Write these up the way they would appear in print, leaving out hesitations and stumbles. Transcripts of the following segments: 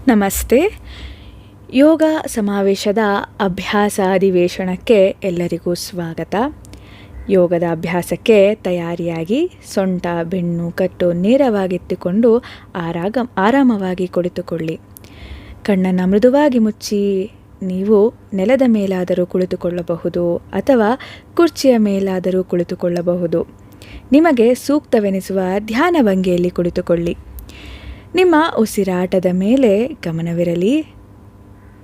ನಮಸ್ತೆ. ಯೋಗ ಸಮಾವೇಶದ ಅಭ್ಯಾಸ ಅಧಿವೇಶನಕ್ಕೆ ಎಲ್ಲರಿಗೂ ಸ್ವಾಗತ. ಯೋಗದ ಅಭ್ಯಾಸಕ್ಕೆ ತಯಾರಿಯಾಗಿ ಸೊಂಟ, ಬೆನ್ನು, ಕಟ್ಟು ನೇರವಾಗಿಟ್ಟುಕೊಂಡು ಆರಾಮವಾಗಿ ಕುಳಿತುಕೊಳ್ಳಿ. ಕಣ್ಣನ್ನು ಮೃದುವಾಗಿ ಮುಚ್ಚಿ ನೀವು ನೆಲದ ಮೇಲಾದರೂ ಕುಳಿತುಕೊಳ್ಳಬಹುದು ಅಥವಾ ಕುರ್ಚಿಯ ಮೇಲಾದರೂ ಕುಳಿತುಕೊಳ್ಳಬಹುದು. ನಿಮಗೆ ಸೂಕ್ತವೆನಿಸುವ ಧ್ಯಾನ ಭಂಗಿಯಲ್ಲಿ ಕುಳಿತುಕೊಳ್ಳಿ. ನಿಮ್ಮ ಉಸಿರಾಟದ ಮೇಲೆ ಗಮನವಿರಲಿ.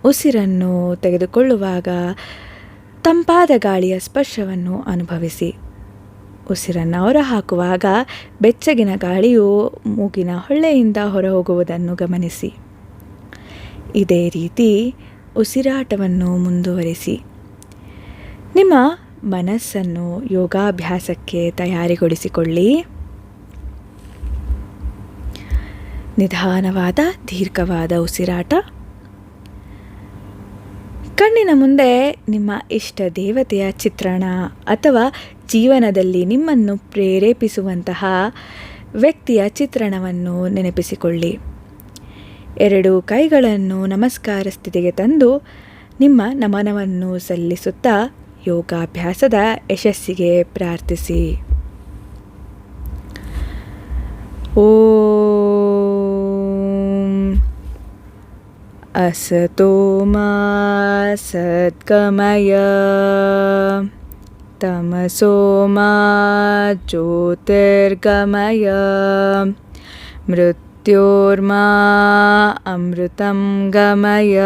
ಉಸಿರನ್ನು ತೆಗೆದುಕೊಳ್ಳುವಾಗ ತಂಪಾದ ಗಾಳಿಯ ಸ್ಪರ್ಶವನ್ನು ಅನುಭವಿಸಿ. ಉಸಿರನ್ನು ಹೊರಹಾಕುವಾಗ ಬೆಚ್ಚಗಿನ ಗಾಳಿಯು ಮೂಗಿನ ಹೊಳ್ಳೆಯಿಂದ ಹೊರಹೋಗುವುದನ್ನು ಗಮನಿಸಿ. ಇದೇ ರೀತಿ ಉಸಿರಾಟವನ್ನು ಮುಂದುವರಿಸಿ. ನಿಮ್ಮ ಮನಸ್ಸನ್ನು ಯೋಗಾಭ್ಯಾಸಕ್ಕೆ ತಯಾರಿಗೊಳಿಸಿಕೊಳ್ಳಿ. ನಿಧಾನವಾದ ದೀರ್ಘವಾದ ಉಸಿರಾಟ. ಕಣ್ಣಿನ ಮುಂದೆ ನಿಮ್ಮ ಇಷ್ಟ ದೇವತೆಯ ಚಿತ್ರಣ ಅಥವಾ ಜೀವನದಲ್ಲಿ ನಿಮ್ಮನ್ನು ಪ್ರೇರೇಪಿಸುವಂತಹ ವ್ಯಕ್ತಿಯ ಚಿತ್ರಣವನ್ನು ನೆನಪಿಸಿಕೊಳ್ಳಿ. 2 ಕೈಗಳನ್ನು ನಮಸ್ಕಾರ ಸ್ಥಿತಿಗೆ ತಂದು ನಿಮ್ಮ ನಮನವನ್ನು ಸಲ್ಲಿಸುತ್ತಾ ಯೋಗಾಭ್ಯಾಸದ ಯಶಸ್ಸಿಗೆ ಪ್ರಾರ್ಥಿಸಿ. असतो मा सद्गमय तमसो मा ज्योतिर्गमय मृत्योर्मा अमृतं गमय.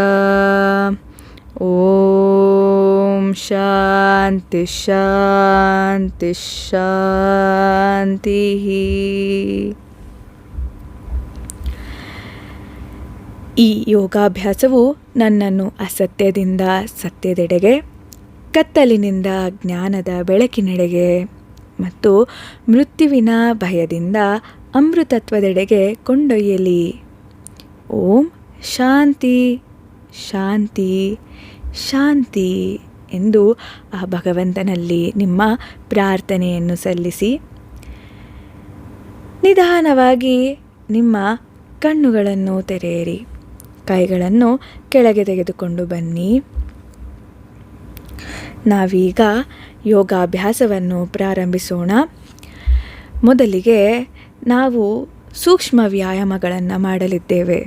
ॐ शान्ति शान्ति शान्तिः. ಈ ಯೋಗಾಭ್ಯಾಸವು ನನ್ನನ್ನು ಅಸತ್ಯದಿಂದ ಸತ್ಯದೆಡೆಗೆ, ಕತ್ತಲಿನಿಂದ ಜ್ಞಾನದ ಬೆಳಕಿನೆಡೆಗೆ ಮತ್ತು ಮೃತ್ಯುವಿನ ಭಯದಿಂದ ಅಮೃತತ್ವದೆಡೆಗೆ ಕೊಂಡೊಯ್ಯಲಿ. ಓಂ ಶಾಂತಿ ಶಾಂತಿ ಶಾಂತಿ ಎಂದು ಆ ಭಗವಂತನಲ್ಲಿ ನಿಮ್ಮ ಪ್ರಾರ್ಥನೆಯನ್ನು ಸಲ್ಲಿಸಿ. ನಿಧಾನವಾಗಿ ನಿಮ್ಮ ಕಣ್ಣುಗಳನ್ನು ತೆರೆಯಿರಿ. ಕೈಗಳನ್ನು ಕೆಳಗೆ ತೆಗೆದುಕೊಂಡು ಬನ್ನಿ. ನಾವೀಗ ಯೋಗಾಭ್ಯಾಸವನ್ನು ಪ್ರಾರಂಭಿಸೋಣ. ಮೊದಲಿಗೆ ನಾವು ಸೂಕ್ಷ್ಮ ವ್ಯಾಯಾಮಗಳನ್ನು ಮಾಡಲಿದ್ದೇವೆ.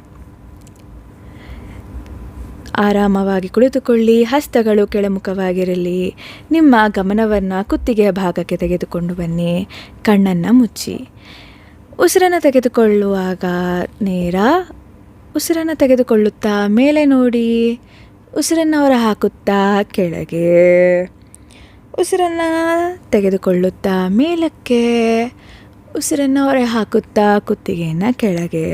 ಆರಾಮವಾಗಿ ಕುಳಿತುಕೊಳ್ಳಿ. ಹಸ್ತಗಳು ಕೆಳಮುಖವಾಗಿರಲಿ. ನಿಮ್ಮ ಗಮನವನ್ನು ಕುತ್ತಿಗೆಯ ಭಾಗಕ್ಕೆ ತೆಗೆದುಕೊಂಡು ಬನ್ನಿ. ಕಣ್ಣನ್ನು ಮುಚ್ಚಿ. ಉಸಿರನ್ನು ತೆಗೆದುಕೊಳ್ಳುವಾಗ ನೇರ ಉಸಿರನ್ನು ತೆಗೆದುಕೊಳ್ಳುತ್ತಾ ಮೇಲೆ ನೋಡಿ. ಉಸಿರನ್ನು ಹೊರ ಹಾಕುತ್ತಾ ಕೆಳಗೆ. ಉಸಿರನ್ನು ತೆಗೆದುಕೊಳ್ಳುತ್ತಾ ಮೇಲಕ್ಕೆ. ಉಸಿರನ್ನು ಹೊರ ಹಾಕುತ್ತಾ ಕುತ್ತಿಗೆಯನ್ನು ಕೆಳಗೆ.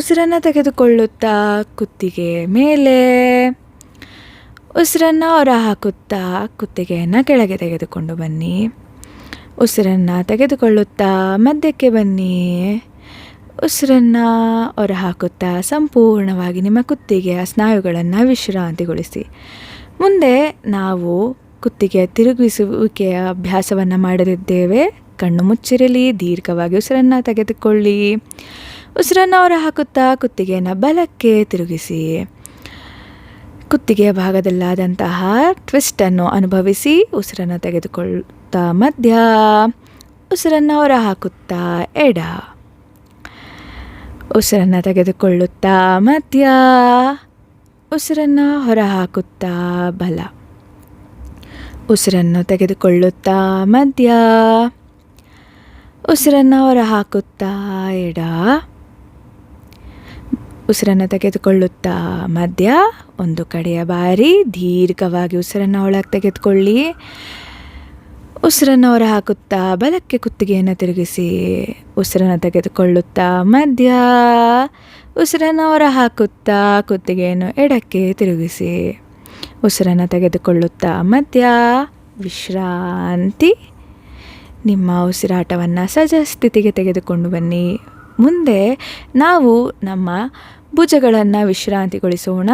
ಉಸಿರನ್ನು ತೆಗೆದುಕೊಳ್ಳುತ್ತಾ ಕುತ್ತಿಗೆ ಮೇಲೆ. ಉಸಿರನ್ನು ಹೊರ ಹಾಕುತ್ತಾ ಕುತ್ತಿಗೆಯನ್ನು ಕೆಳಗೆ ತೆಗೆದುಕೊಂಡು ಬನ್ನಿ. ಉಸಿರನ್ನು ತೆಗೆದುಕೊಳ್ಳುತ್ತಾ ಮಧ್ಯಕ್ಕೆ ಬನ್ನಿ. ಉಸಿರನ್ನು ಹೊರ ಹಾಕುತ್ತಾ ಸಂಪೂರ್ಣವಾಗಿ ನಿಮ್ಮ ಕುತ್ತಿಗೆಯ ಸ್ನಾಯುಗಳನ್ನು ವಿಶ್ರಾಂತಿಗೊಳಿಸಿ. ಮುಂದೆ ನಾವು ಕುತ್ತಿಗೆಯ ತಿರುಗಿಸುವಿಕೆಯ ಅಭ್ಯಾಸವನ್ನು ಮಾಡಲಿದ್ದೇವೆ. ಕಣ್ಣು ಮುಚ್ಚಿರಲಿ. ದೀರ್ಘವಾಗಿ ಉಸಿರನ್ನು ತೆಗೆದುಕೊಳ್ಳಿ. ಉಸಿರನ್ನು ಹೊರ ಹಾಕುತ್ತಾ ಕುತ್ತಿಗೆಯನ್ನು ಬಲಕ್ಕೆ ತಿರುಗಿಸಿ. ಕುತ್ತಿಗೆಯ ಭಾಗದಲ್ಲಾದಂತಹ ಟ್ವಿಸ್ಟನ್ನು ಅನುಭವಿಸಿ. ಉಸಿರನ್ನು ತೆಗೆದುಕೊಳ್ಳುತ್ತಾ ಮಧ್ಯ. ಉಸಿರನ್ನು ಹೊರ ಹಾಕುತ್ತಾ ಎಡ. ಉಸಿರನ್ನು ತೆಗೆದುಕೊಳ್ಳುತ್ತಾ ಮಧ್ಯ. ಉಸಿರನ್ನು ಹೊರ ಹಾಕುತ್ತಾ ಬಲ. ಉಸಿರನ್ನು ತೆಗೆದುಕೊಳ್ಳುತ್ತಾ ಮಧ್ಯ. ಉಸಿರನ್ನು ಹೊರ ಹಾಕುತ್ತಾ ಎಡ. ಉಸಿರನ್ನು ತೆಗೆದುಕೊಳ್ಳುತ್ತಾ ಮಧ್ಯ. ಒಂದು ಕಡೆಯ ಬಾರಿ ದೀರ್ಘವಾಗಿ ಉಸಿರನ್ನು ಒಳಗೆ ತೆಗೆದುಕೊಳ್ಳಿ. ಉಸಿರನ್ನು ಹೊರ ಹಾಕುತ್ತಾ ಬಲಕ್ಕೆ ಕುತ್ತಿಗೆಯನ್ನು ತಿರುಗಿಸಿ. ಉಸಿರನ್ನು ತೆಗೆದುಕೊಳ್ಳುತ್ತಾ ಮಧ್ಯ. ಉಸಿರನ್ನು ಹೊರ ಹಾಕುತ್ತಾ ಕುತ್ತಿಗೆಯನ್ನು ಎಡಕ್ಕೆ ತಿರುಗಿಸಿ. ಉಸಿರನ್ನು ತೆಗೆದುಕೊಳ್ಳುತ್ತಾ ಮಧ್ಯ. ವಿಶ್ರಾಂತಿ. ನಿಮ್ಮ ಉಸಿರಾಟವನ್ನು ಸಹಜ ಸ್ಥಿತಿಗೆ ತೆಗೆದುಕೊಂಡು ಬನ್ನಿ. ಮುಂದೆ ನಾವು ನಮ್ಮ ಭುಜಗಳನ್ನು ವಿಶ್ರಾಂತಿಗೊಳಿಸೋಣ.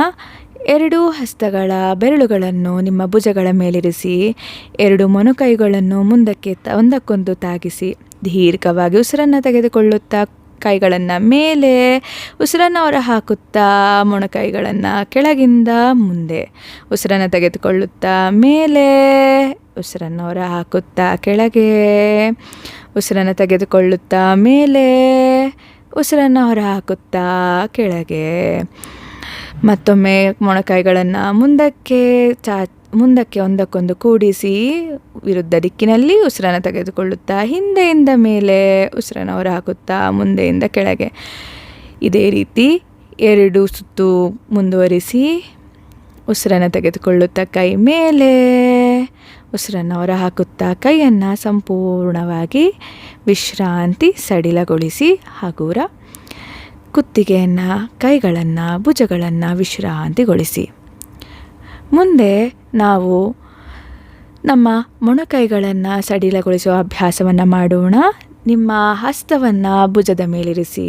2 ಹಸ್ತಗಳ ಬೆರಳುಗಳನ್ನು ನಿಮ್ಮ ಭುಜಗಳ ಮೇಲಿರಿಸಿ. 2 ಮೊಣಕೈಗಳನ್ನು ಮುಂದಕ್ಕೆ ಒಂದಕ್ಕೊಂದು ತಾಗಿಸಿ. ದೀರ್ಘವಾಗಿ ಉಸಿರನ್ನು ತೆಗೆದುಕೊಳ್ಳುತ್ತಾ ಕೈಗಳನ್ನು ಮೇಲೆ, ಉಸಿರನ್ನು ಹೊರ ಹಾಕುತ್ತಾ ಮೊಣಕೈಗಳನ್ನು ಕೆಳಗಿಂದ ಮುಂದೆ, ಉಸಿರನ್ನು ತೆಗೆದುಕೊಳ್ಳುತ್ತಾ ಮೇಲೆ, ಉಸಿರನ್ನು ಹೊರ ಹಾಕುತ್ತಾ ಕೆಳಗೆ, ಉಸಿರನ್ನು ತೆಗೆದುಕೊಳ್ಳುತ್ತಾ ಮೇಲೆ, ಉಸಿರನ್ನು ಹೊರ ಹಾಕುತ್ತಾ ಕೆಳಗೆ. ಮತ್ತೊಮ್ಮೆ ಮೊಣಕೈಗಳನ್ನು ಮುಂದಕ್ಕೆ ಒಂದಕ್ಕೊಂದು ಕೂಡಿಸಿ ವಿರುದ್ಧ ದಿಕ್ಕಿನಲ್ಲಿ ಉಸಿರನ್ನು ತೆಗೆದುಕೊಳ್ಳುತ್ತಾ ಹಿಂದೆಯಿಂದ ಮೇಲೆ, ಉಸಿರನ್ನು ಹೊರ ಹಾಕುತ್ತಾ ಮುಂದೆಯಿಂದ ಕೆಳಗೆ. ಇದೇ ರೀತಿ 2 ಸುತ್ತು ಮುಂದುವರಿಸಿ ಉಸಿರನ್ನು ತೆಗೆದುಕೊಳ್ಳುತ್ತಾ ಕೈ ಮೇಲೆ, ಉಸಿರನ್ನು ಹೊರ ಹಾಕುತ್ತಾ ಕೈಯನ್ನು ಸಂಪೂರ್ಣವಾಗಿ ವಿಶ್ರಾಂತಿ ಸಡಿಲಗೊಳಿಸಿ ಹಗುರ ಕುತ್ತಿಗೆಯನ್ನು, ಕೈಗಳನ್ನು, ಭುಜಗಳನ್ನು ವಿಶ್ರಾಂತಿಗೊಳಿಸಿ. ಮುಂದೆ ನಾವು ನಮ್ಮ ಮೊಣಕೈಗಳನ್ನು ಸಡಿಲಗೊಳಿಸುವ ಅಭ್ಯಾಸವನ್ನು ಮಾಡೋಣ. ನಿಮ್ಮ ಹಸ್ತವನ್ನು ಭುಜದ ಮೇಲಿರಿಸಿ,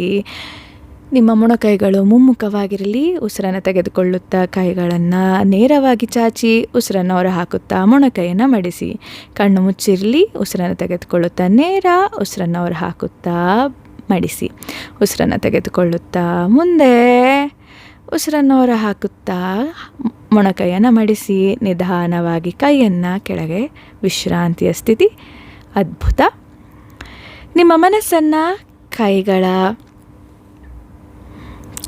ನಿಮ್ಮ ಮೊಣಕೈಗಳು ಮುಮ್ಮುಖವಾಗಿರಲಿ. ಉಸಿರನ್ನು ತೆಗೆದುಕೊಳ್ಳುತ್ತಾ ಕೈಗಳನ್ನು ನೇರವಾಗಿ ಚಾಚಿ, ಉಸಿರನ್ನು ಹೊರ ಹಾಕುತ್ತಾ ಮೊಣಕೈಯನ್ನು ಮಡಿಸಿ. ಕಣ್ಣು ಮುಚ್ಚಿರಲಿ. ಉಸಿರನ್ನು ತೆಗೆದುಕೊಳ್ಳುತ್ತಾ ನೇರ, ಉಸಿರನ್ನು ಹೊರ ಹಾಕುತ್ತಾ ಮಡಿಸಿ. ಉಸಿರನ್ನು ತೆಗೆದುಕೊಳ್ಳುತ್ತಾ ಮುಂದೆ, ಉಸಿರನ್ನು ಹೊರ ಹಾಕುತ್ತಾ ಮೊಣಕೈಯನ್ನು ಮಡಿಸಿ ನಿಧಾನವಾಗಿ ಕೈಯನ್ನು ಕೆಳಗೆ, ವಿಶ್ರಾಂತಿಯ ಸ್ಥಿತಿ. ಅದ್ಭುತ. ನಿಮ್ಮ ಮನಸ್ಸನ್ನು ಕೈಗಳ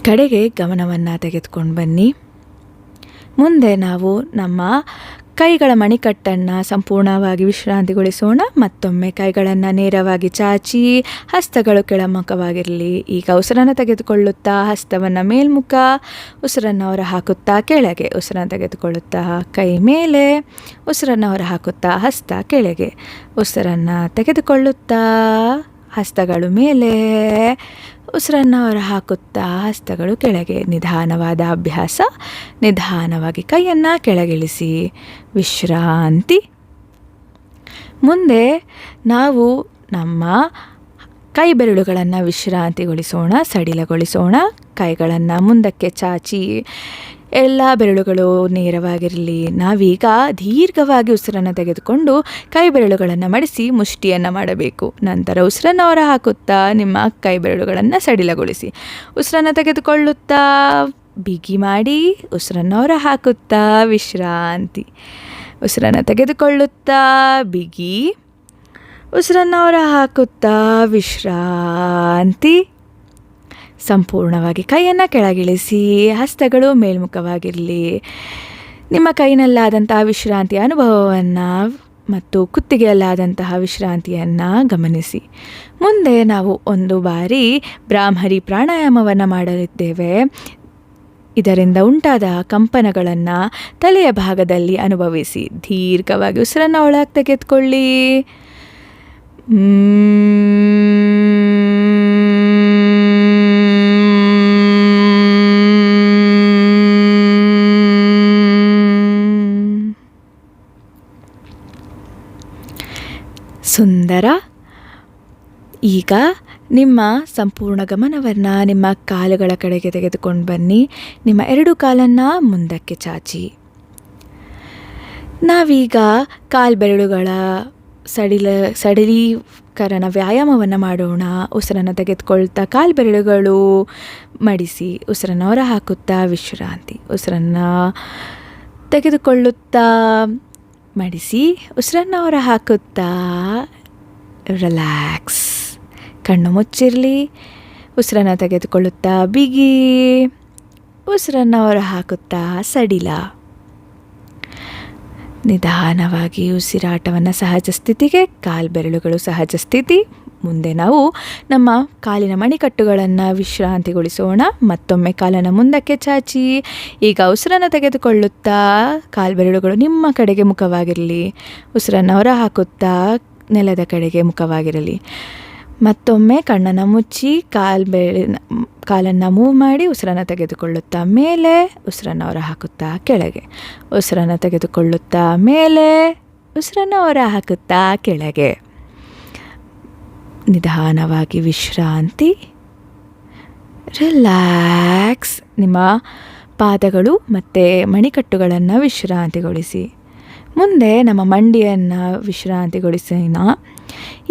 ಕಡೆಗೆ ಗಮನವನ್ನು ತೆಗೆದುಕೊಂಡು ಬನ್ನಿ. ಮುಂದೆ ನಾವು ನಮ್ಮ ಕೈಗಳ ಮಣಿಕಟ್ಟನ್ನು ಸಂಪೂರ್ಣವಾಗಿ ವಿಶ್ರಾಂತಿಗೊಳಿಸೋಣ. ಮತ್ತೊಮ್ಮೆ ಕೈಗಳನ್ನು ನೇರವಾಗಿ ಚಾಚಿ, ಹಸ್ತಗಳು ಕೆಳಮುಖವಾಗಿರಲಿ. ಈಗ ಉಸಿರನ್ನು ತೆಗೆದುಕೊಳ್ಳುತ್ತಾ ಹಸ್ತವನ್ನು ಮೇಲ್ಮುಖ, ಉಸಿರನ್ನು ಹೊರ ಹಾಕುತ್ತಾ ಕೆಳಗೆ, ಉಸಿರನ್ನು ತೆಗೆದುಕೊಳ್ಳುತ್ತಾ ಕೈ ಮೇಲೆ, ಉಸಿರನ್ನು ಹೊರ ಹಾಕುತ್ತಾ ಹಸ್ತ ಕೆಳಗೆ, ಉಸಿರನ್ನು ತೆಗೆದುಕೊಳ್ಳುತ್ತಾ ಹಸ್ತಗಳು ಮೇಲೆ, ಉಸಿರನ್ನು ಹೊರ ಹಾಕುತ್ತಾ ಹಸ್ತಗಳು ಕೆಳಗೆ. ನಿಧಾನವಾದ ಅಭ್ಯಾಸ. ನಿಧಾನವಾಗಿ ಕೈಯನ್ನು ಕೆಳಗಿಳಿಸಿ ವಿಶ್ರಾಂತಿ. ಮುಂದೆ ನಾವು ನಮ್ಮ ಕೈ ಬೆರಳುಗಳನ್ನು ವಿಶ್ರಾಂತಿಗೊಳಿಸೋಣ, ಸಡಿಲಗೊಳಿಸೋಣ. ಕೈಗಳನ್ನು ಮುಂದಕ್ಕೆ ಚಾಚಿ, ಎಲ್ಲ ಬೆರಳುಗಳು ನೇರವಾಗಿರಲಿ. ನಾವೀಗ ದೀರ್ಘವಾಗಿ ಉಸಿರನ್ನು ತೆಗೆದುಕೊಂಡು ಕೈ ಬೆರಳುಗಳನ್ನು ಮಡಿಸಿ ಮುಷ್ಟಿಯನ್ನು ಮಾಡಬೇಕು. ನಂತರ ಉಸಿರನ್ನು ಹೊರ ಹಾಕುತ್ತಾ ನಿಮ್ಮ ಕೈ ಬೆರಳುಗಳನ್ನು ಸಡಿಲಗೊಳಿಸಿ. ಉಸಿರನ್ನು ತೆಗೆದುಕೊಳ್ಳುತ್ತಾ ಬಿಗಿ ಮಾಡಿ, ಉಸಿರನ್ನು ಹೊರ ಹಾಕುತ್ತಾ ವಿಶ್ರಾಂತಿ. ಉಸಿರನ್ನು ತೆಗೆದುಕೊಳ್ಳುತ್ತಾ ಬಿಗಿ, ಉಸಿರನ್ನು ಹೊರ ಹಾಕುತ್ತಾ ವಿಶ್ರಾಂತಿ. ಸಂಪೂರ್ಣವಾಗಿ ಕೈಯನ್ನು ಕೆಳಗಿಳಿಸಿ, ಹಸ್ತಗಳು ಮೇಲ್ಮುಖವಾಗಿರಲಿ. ನಿಮ್ಮ ಕೈನಲ್ಲಾದಂತಹ ವಿಶ್ರಾಂತಿಯ ಅನುಭವವನ್ನು ಮತ್ತು ಕುತ್ತಿಗೆಯಲ್ಲಾದಂತಹ ವಿಶ್ರಾಂತಿಯನ್ನು ಗಮನಿಸಿ. ಮುಂದೆ ನಾವು ಒಂದು ಬಾರಿ ಬ್ರಾಹ್ಮರಿ ಪ್ರಾಣಾಯಾಮವನ್ನು ಮಾಡಲಿದ್ದೇವೆ. ಇದರಿಂದ ಉಂಟಾದ ಕಂಪನಗಳನ್ನು ತಲೆಯ ಭಾಗದಲ್ಲಿ ಅನುಭವಿಸಿ. ದೀರ್ಘವಾಗಿ ಉಸಿರನ್ನು ಒಳಗೆ ತೆಗೆದುಕೊಳ್ಳಿ. ಸುಂದರ. ಈಗ ನಿಮ್ಮ ಸಂಪೂರ್ಣ ಗಮನವನ್ನು ನಿಮ್ಮ ಕಾಲುಗಳ ಕಡೆಗೆ ತೆಗೆದುಕೊಂಡು ಬನ್ನಿ. ನಿಮ್ಮ 2 ಕಾಲನ್ನು ಮುಂದಕ್ಕೆ ಚಾಚಿ. ನಾವೀಗ ಕಾಲ್ಬೆರಳುಗಳ ಸಡಿಲೀಕರಣ ವ್ಯಾಯಾಮವನ್ನು ಮಾಡೋಣ. ಉಸಿರನ್ನು ತೆಗೆದುಕೊಳ್ತಾ ಕಾಲ್ಬೆರಳುಗಳು ಮಡಿಸಿ, ಉಸಿರನ್ನು ಹೊರ ಹಾಕುತ್ತಾ ವಿಶ್ರಾಂತಿ. ಉಸಿರನ್ನು ತೆಗೆದುಕೊಳ್ಳುತ್ತಾ ಮಡಿಸಿ, ಉಸಿರನ್ನು ಹೊರ ಹಾಕುತ್ತಾ ರಿಲ್ಯಾಕ್ಸ್. ಕಣ್ಣು ಮುಚ್ಚಿರಲಿ. ಉಸಿರನ್ನು ತೆಗೆದುಕೊಳ್ಳುತ್ತಾ ಬಿಗಿ, ಉಸಿರನ್ನು ಹೊರ ಹಾಕುತ್ತಾ ಸಡಿಲ. ನಿಧಾನವಾಗಿ ಉಸಿರಾಟವನ್ನು ಸಹಜ ಸ್ಥಿತಿಗೆ, ಕಾಲ್ಬೆರಳುಗಳು ಸಹಜ ಸ್ಥಿತಿ. ಮುಂದೆ ನಾವು ನಮ್ಮ ಕಾಲಿನ ಮಣಿಕಟ್ಟುಗಳನ್ನು ವಿಶ್ರಾಂತಿಗೊಳಿಸೋಣ. ಮತ್ತೊಮ್ಮೆ ಕಾಲನ್ನು ಮುಂದಕ್ಕೆ ಚಾಚಿ. ಈಗ ಉಸಿರನ್ನು ತೆಗೆದುಕೊಳ್ಳುತ್ತಾ ಕಾಲ್ಬೆರಳುಗಳು ನಿಮ್ಮ ಕಡೆಗೆ ಮುಖವಾಗಿರಲಿ. ಉಸಿರನ್ನು ಹೊರ ಹಾಕುತ್ತಾ ನೆಲದ ಕಡೆಗೆ ಮುಖವಾಗಿರಲಿ. ಮತ್ತೊಮ್ಮೆ ಕಣ್ಣನ್ನು ಮುಚ್ಚಿ ಕಾಲನ್ನು ಮೂವ್ ಮಾಡಿ ಉಸಿರನ್ನು ತೆಗೆದುಕೊಳ್ಳುತ್ತಾ ಮೇಲೆ, ಉಸಿರನ್ನು ಹೊರ ಹಾಕುತ್ತಾ ಕೆಳಗೆ, ಉಸಿರನ್ನು ತೆಗೆದುಕೊಳ್ಳುತ್ತಾ ಮೇಲೆ, ಉಸಿರನ್ನು ಹೊರ ಹಾಕುತ್ತಾ ಕೆಳಗೆ. ನಿಧಾನವಾಗಿ ವಿಶ್ರಾಂತಿ, ರಿಲ್ಯಾಕ್ಸ್. ನಿಮ್ಮ ಪಾದಗಳು ಮತ್ತು ಮಣಿಕಟ್ಟುಗಳನ್ನು ವಿಶ್ರಾಂತಿಗೊಳಿಸಿ. ಮುಂದೆ ನಮ್ಮ ಮಂಡಿಯನ್ನು ವಿಶ್ರಾಂತಿಗೊಳಿಸೋಣ.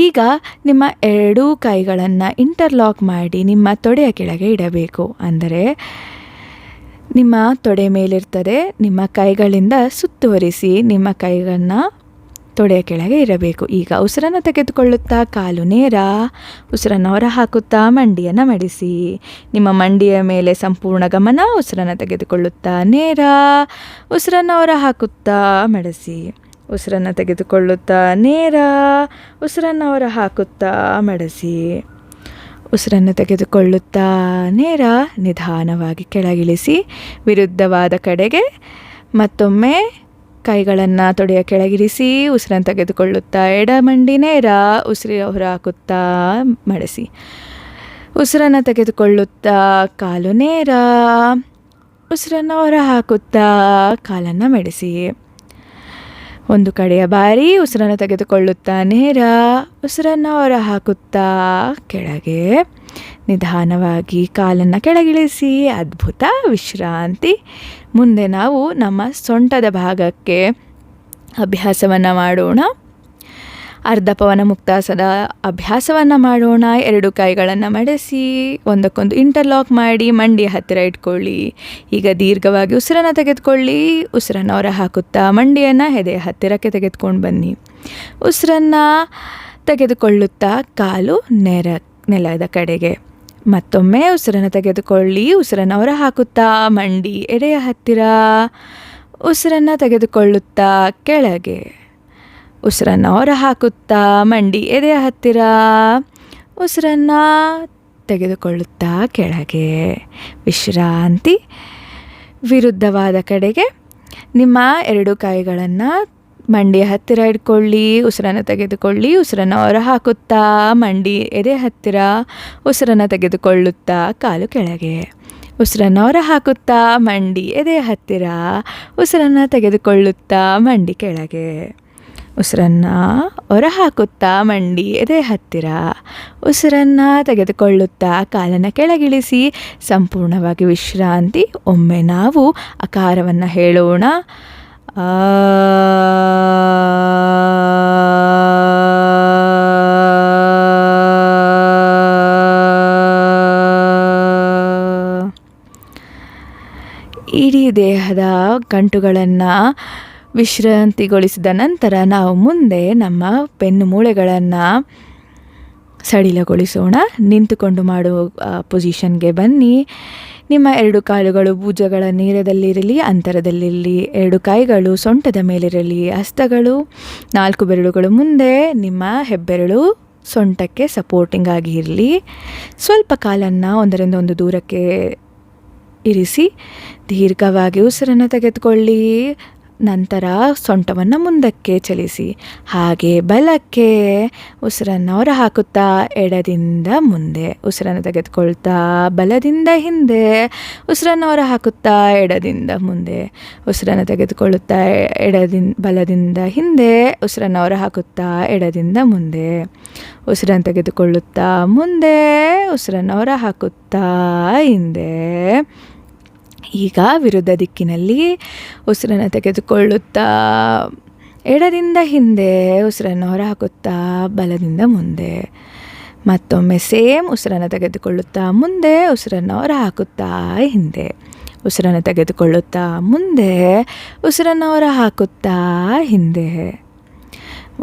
ಈಗ ನಿಮ್ಮ ಎರಡೂ ಕೈಗಳನ್ನು ಇಂಟರ್ಲಾಕ್ ಮಾಡಿ ನಿಮ್ಮ ತೊಡೆಯ ಕೆಳಗೆ ಇಡಬೇಕು. ಅಂದರೆ ನಿಮ್ಮ ತೊಡೆ ಮೇಲಿರ್ತದೆ, ನಿಮ್ಮ ಕೈಗಳಿಂದ ಸುತ್ತುವರಿಸಿ ನಿಮ್ಮ ಕೈಗಳನ್ನು ತೊಡೆಯ ಕೆಳಗೆ ಇರಬೇಕು. ಈಗ ಉಸಿರನ್ನು ತೆಗೆದುಕೊಳ್ಳುತ್ತಾ ಕಾಲು ನೇರ, ಉಸಿರನ್ನು ಹೊರ ಹಾಕುತ್ತಾ ಮಂಡಿಯನ್ನು ಮಡಿಸಿ. ನಿಮ್ಮ ಮಂಡಿಯ ಮೇಲೆ ಸಂಪೂರ್ಣ ಗಮನ. ಉಸಿರನ್ನು ತೆಗೆದುಕೊಳ್ಳುತ್ತಾ ನೇರ, ಉಸಿರನ್ನು ಹೊರ ಹಾಕುತ್ತಾ ಮಡಿಸಿ. ಉಸಿರನ್ನು ತೆಗೆದುಕೊಳ್ಳುತ್ತಾ ನೇರ, ಉಸಿರನ್ನು ಹೊರ ಹಾಕುತ್ತಾ ಮಡಿಸಿ. ಉಸಿರನ್ನು ತೆಗೆದುಕೊಳ್ಳುತ್ತಾ ನೇರ, ನಿಧಾನವಾಗಿ ಕೆಳಗಿಳಿಸಿ ವಿರುದ್ಧವಾದ ಕಡೆಗೆ. ಮತ್ತೊಮ್ಮೆ ಕೈಗಳನ್ನು ತೊಡೆಯ ಕೆಳಗಿರಿಸಿ, ಉಸಿರನ್ನು ತೆಗೆದುಕೊಳ್ಳುತ್ತಾ ಎಡ ಮಂಡಿ ನೇರ, ಉಸಿರು ಹೊರ ಹಾಕುತ್ತಾ ಮಡಿಸಿ. ಉಸಿರನ್ನು ತೆಗೆದುಕೊಳ್ಳುತ್ತಾ ಕಾಲು ನೇರ, ಉಸಿರನ್ನು ಹೊರ ಹಾಕುತ್ತಾ ಕಾಲನ್ನು ಮಡಿಸಿ. ಒಂದು ಕಡೆಯ ಬಾರಿ ಉಸಿರನ್ನು ತೆಗೆದುಕೊಳ್ಳುತ್ತಾ ನೇರ, ಉಸಿರನ್ನು ಹೊರ ಹಾಕುತ್ತಾ ಕೆಳಗೆ. ನಿಧಾನವಾಗಿ ಕಾಲನ್ನು ಕೆಳಗಿಳಿಸಿ. ಅದ್ಭುತ, ವಿಶ್ರಾಂತಿ. ಮುಂದೆ ನಾವು ನಮ್ಮ ಸೊಂಟದ ಭಾಗಕ್ಕೆ ಅಭ್ಯಾಸವನ್ನು ಮಾಡೋಣ. ಅರ್ಧ ಪವನ ಮುಕ್ತಾಸನದ ಅಭ್ಯಾಸವನ್ನು ಮಾಡೋಣ. ಎರಡು ಕೈಗಳನ್ನು ಮಡಿಸಿ ಒಂದಕ್ಕೊಂದು ಇಂಟರ್ಲಾಕ್ ಮಾಡಿ ಮಂಡಿಯ ಹತ್ತಿರ ಇಟ್ಕೊಳ್ಳಿ. ಈಗ ದೀರ್ಘವಾಗಿ ಉಸಿರನ್ನು ತೆಗೆದುಕೊಳ್ಳಿ. ಉಸಿರನ್ನು ಹೊರ ಹಾಕುತ್ತಾ ಮಂಡಿಯನ್ನು ಎದೆಯ ಹತ್ತಿರಕ್ಕೆ ತೆಗೆದುಕೊಂಡು ಬನ್ನಿ. ಉಸಿರನ್ನು ತೆಗೆದುಕೊಳ್ಳುತ್ತಾ ಕಾಲು ನೆಲದ ಕಡೆಗೆ. ಮತ್ತೊಮ್ಮೆ ಉಸಿರನ್ನು ತೆಗೆದುಕೊಳ್ಳಿ. ಉಸಿರನ್ನು ಹೊರ ಹಾಕುತ್ತಾ ಮಂಡಿ ಎದೆಯ ಹತ್ತಿರ. ಉಸಿರನ್ನು ತೆಗೆದುಕೊಳ್ಳುತ್ತಾ ಕೆಳಗೆ. ಉಸಿರನ್ನು ಹೊರ ಹಾಕುತ್ತಾ ಮಂಡಿ ಎದೆಯ ಹತ್ತಿರ. ಉಸಿರನ್ನು ತೆಗೆದುಕೊಳ್ಳುತ್ತಾ ಕೆಳಗೆ. ವಿಶ್ರಾಂತಿ. ವಿರುದ್ಧವಾದ ಕಡೆಗೆ ನಿಮ್ಮ ಎರಡು ಕೈಗಳನ್ನು ಮಂಡಿಯ ಹತ್ತಿರ ಇಟ್ಕೊಳ್ಳಿ. ಉಸಿರನ್ನು ತೆಗೆದುಕೊಳ್ಳಿ. ಉಸಿರನ್ನು ಹೊರ ಹಾಕುತ್ತಾ ಮಂಡಿ ಎದೆ ಹತ್ತಿರ. ಉಸಿರನ್ನು ತೆಗೆದುಕೊಳ್ಳುತ್ತಾ ಕಾಲು ಕೆಳಗೆ. ಉಸಿರನ್ನು ಹೊರ ಹಾಕುತ್ತಾ ಮಂಡಿ ಎದೆ ಹತ್ತಿರ. ಉಸಿರನ್ನು ತೆಗೆದುಕೊಳ್ಳುತ್ತಾ ಮಂಡಿ ಕೆಳಗೆ. ಉಸಿರನ್ನು ಹೊರ ಹಾಕುತ್ತಾ ಮಂಡಿ ಎದೆ ಹತ್ತಿರ. ಉಸಿರನ್ನು ತೆಗೆದುಕೊಳ್ಳುತ್ತಾ ಕಾಲನ್ನು ಕೆಳಗಿಳಿಸಿ. ಸಂಪೂರ್ಣವಾಗಿ ವಿಶ್ರಾಂತಿ. ಒಮ್ಮೆ ನಾವು ಆಕಾರವನ್ನು ಹೇಳೋಣ. ಇಡೀ ದೇಹದ ಗಂಟುಗಳನ್ನು ವಿಶ್ರಾಂತಿಗೊಳಿಸಿದ ನಂತರ ನಾವು ಮುಂದೆ ನಮ್ಮ ಬೆನ್ನು ಮೂಳೆಗಳನ್ನು ಸಡಿಲಗೊಳಿಸೋಣ. ನಿಂತುಕೊಂಡು ಮಾಡುವ ಪೊಸಿಷನ್ಗೆ ಬನ್ನಿ. ನಿಮ್ಮ ಎರಡು ಕಾಲುಗಳು ಭುಜಗಳ ನೇರದಲ್ಲಿರಲಿ, ಅಂತರದಲ್ಲಿರಲಿ. ಎರಡು ಕೈಗಳು ಸೊಂಟದ ಮೇಲಿರಲಿ. ಹಸ್ತಗಳು 4 ಬೆರಳುಗಳು ಮುಂದೆ. ನಿಮ್ಮ ಹೆಬ್ಬೆರಳು ಸೊಂಟಕ್ಕೆ ಸಪೋರ್ಟಿಂಗ್ ಆಗಿ ಇರಲಿ. ಸ್ವಲ್ಪ ಕಾಲನ್ನು ಒಂದರಿಂದ ಒಂದು ದೂರಕ್ಕೆ ಇರಿಸಿ ದೀರ್ಘವಾಗಿ ಉಸಿರನ್ನು ತೆಗೆದುಕೊಳ್ಳಿ. ನಂತರ ಸೊಂಟವನ್ನು ಮುಂದಕ್ಕೆ ಚಲಿಸಿ. ಹಾಗೆ ಬಲಕ್ಕೆ ಉಸಿರನ್ನು ಹೊರ ಹಾಕುತ್ತಾ ಎಡದಿಂದ ಮುಂದೆ. ಉಸಿರನ್ನು ತೆಗೆದುಕೊಳ್ತಾ ಬಲದಿಂದ ಹಿಂದೆ. ಉಸಿರನ್ನು ಹೊರ ಹಾಕುತ್ತಾ ಎಡದಿಂದ ಮುಂದೆ. ಉಸಿರನ್ನು ತೆಗೆದುಕೊಳ್ಳುತ್ತಾ ಬಲದಿಂದ ಹಿಂದೆ. ಉಸಿರನ್ನು ಹೊರ ಹಾಕುತ್ತಾ ಎಡದಿಂದ ಮುಂದೆ. ಉಸಿರನ್ನು ತೆಗೆದುಕೊಳ್ಳುತ್ತಾ ಮುಂದೆ. ಉಸಿರನ್ನು ಹೊರ ಹಾಕುತ್ತಾ ಹಿಂದೆ. ಈಗ ವಿರುದ್ಧ ದಿಕ್ಕಿನಲ್ಲಿ ಉಸಿರನ್ನು ತೆಗೆದುಕೊಳ್ಳುತ್ತಾ ಎಡದಿಂದ ಹಿಂದೆ. ಉಸಿರನ್ನು ಹೊರ ಹಾಕುತ್ತಾ ಬಲದಿಂದ ಮುಂದೆ. ಮತ್ತೊಮ್ಮೆ ಸೇಮ್. ಉಸಿರನ್ನು ತೆಗೆದುಕೊಳ್ಳುತ್ತಾ ಮುಂದೆ. ಉಸಿರನ್ನು ಹೊರ ಹಾಕುತ್ತಾ ಹಿಂದೆ. ಉಸಿರನ್ನು ತೆಗೆದುಕೊಳ್ಳುತ್ತಾ ಮುಂದೆ. ಉಸಿರನ್ನು ಹೊರ ಹಾಕುತ್ತಾ ಹಿಂದೆ.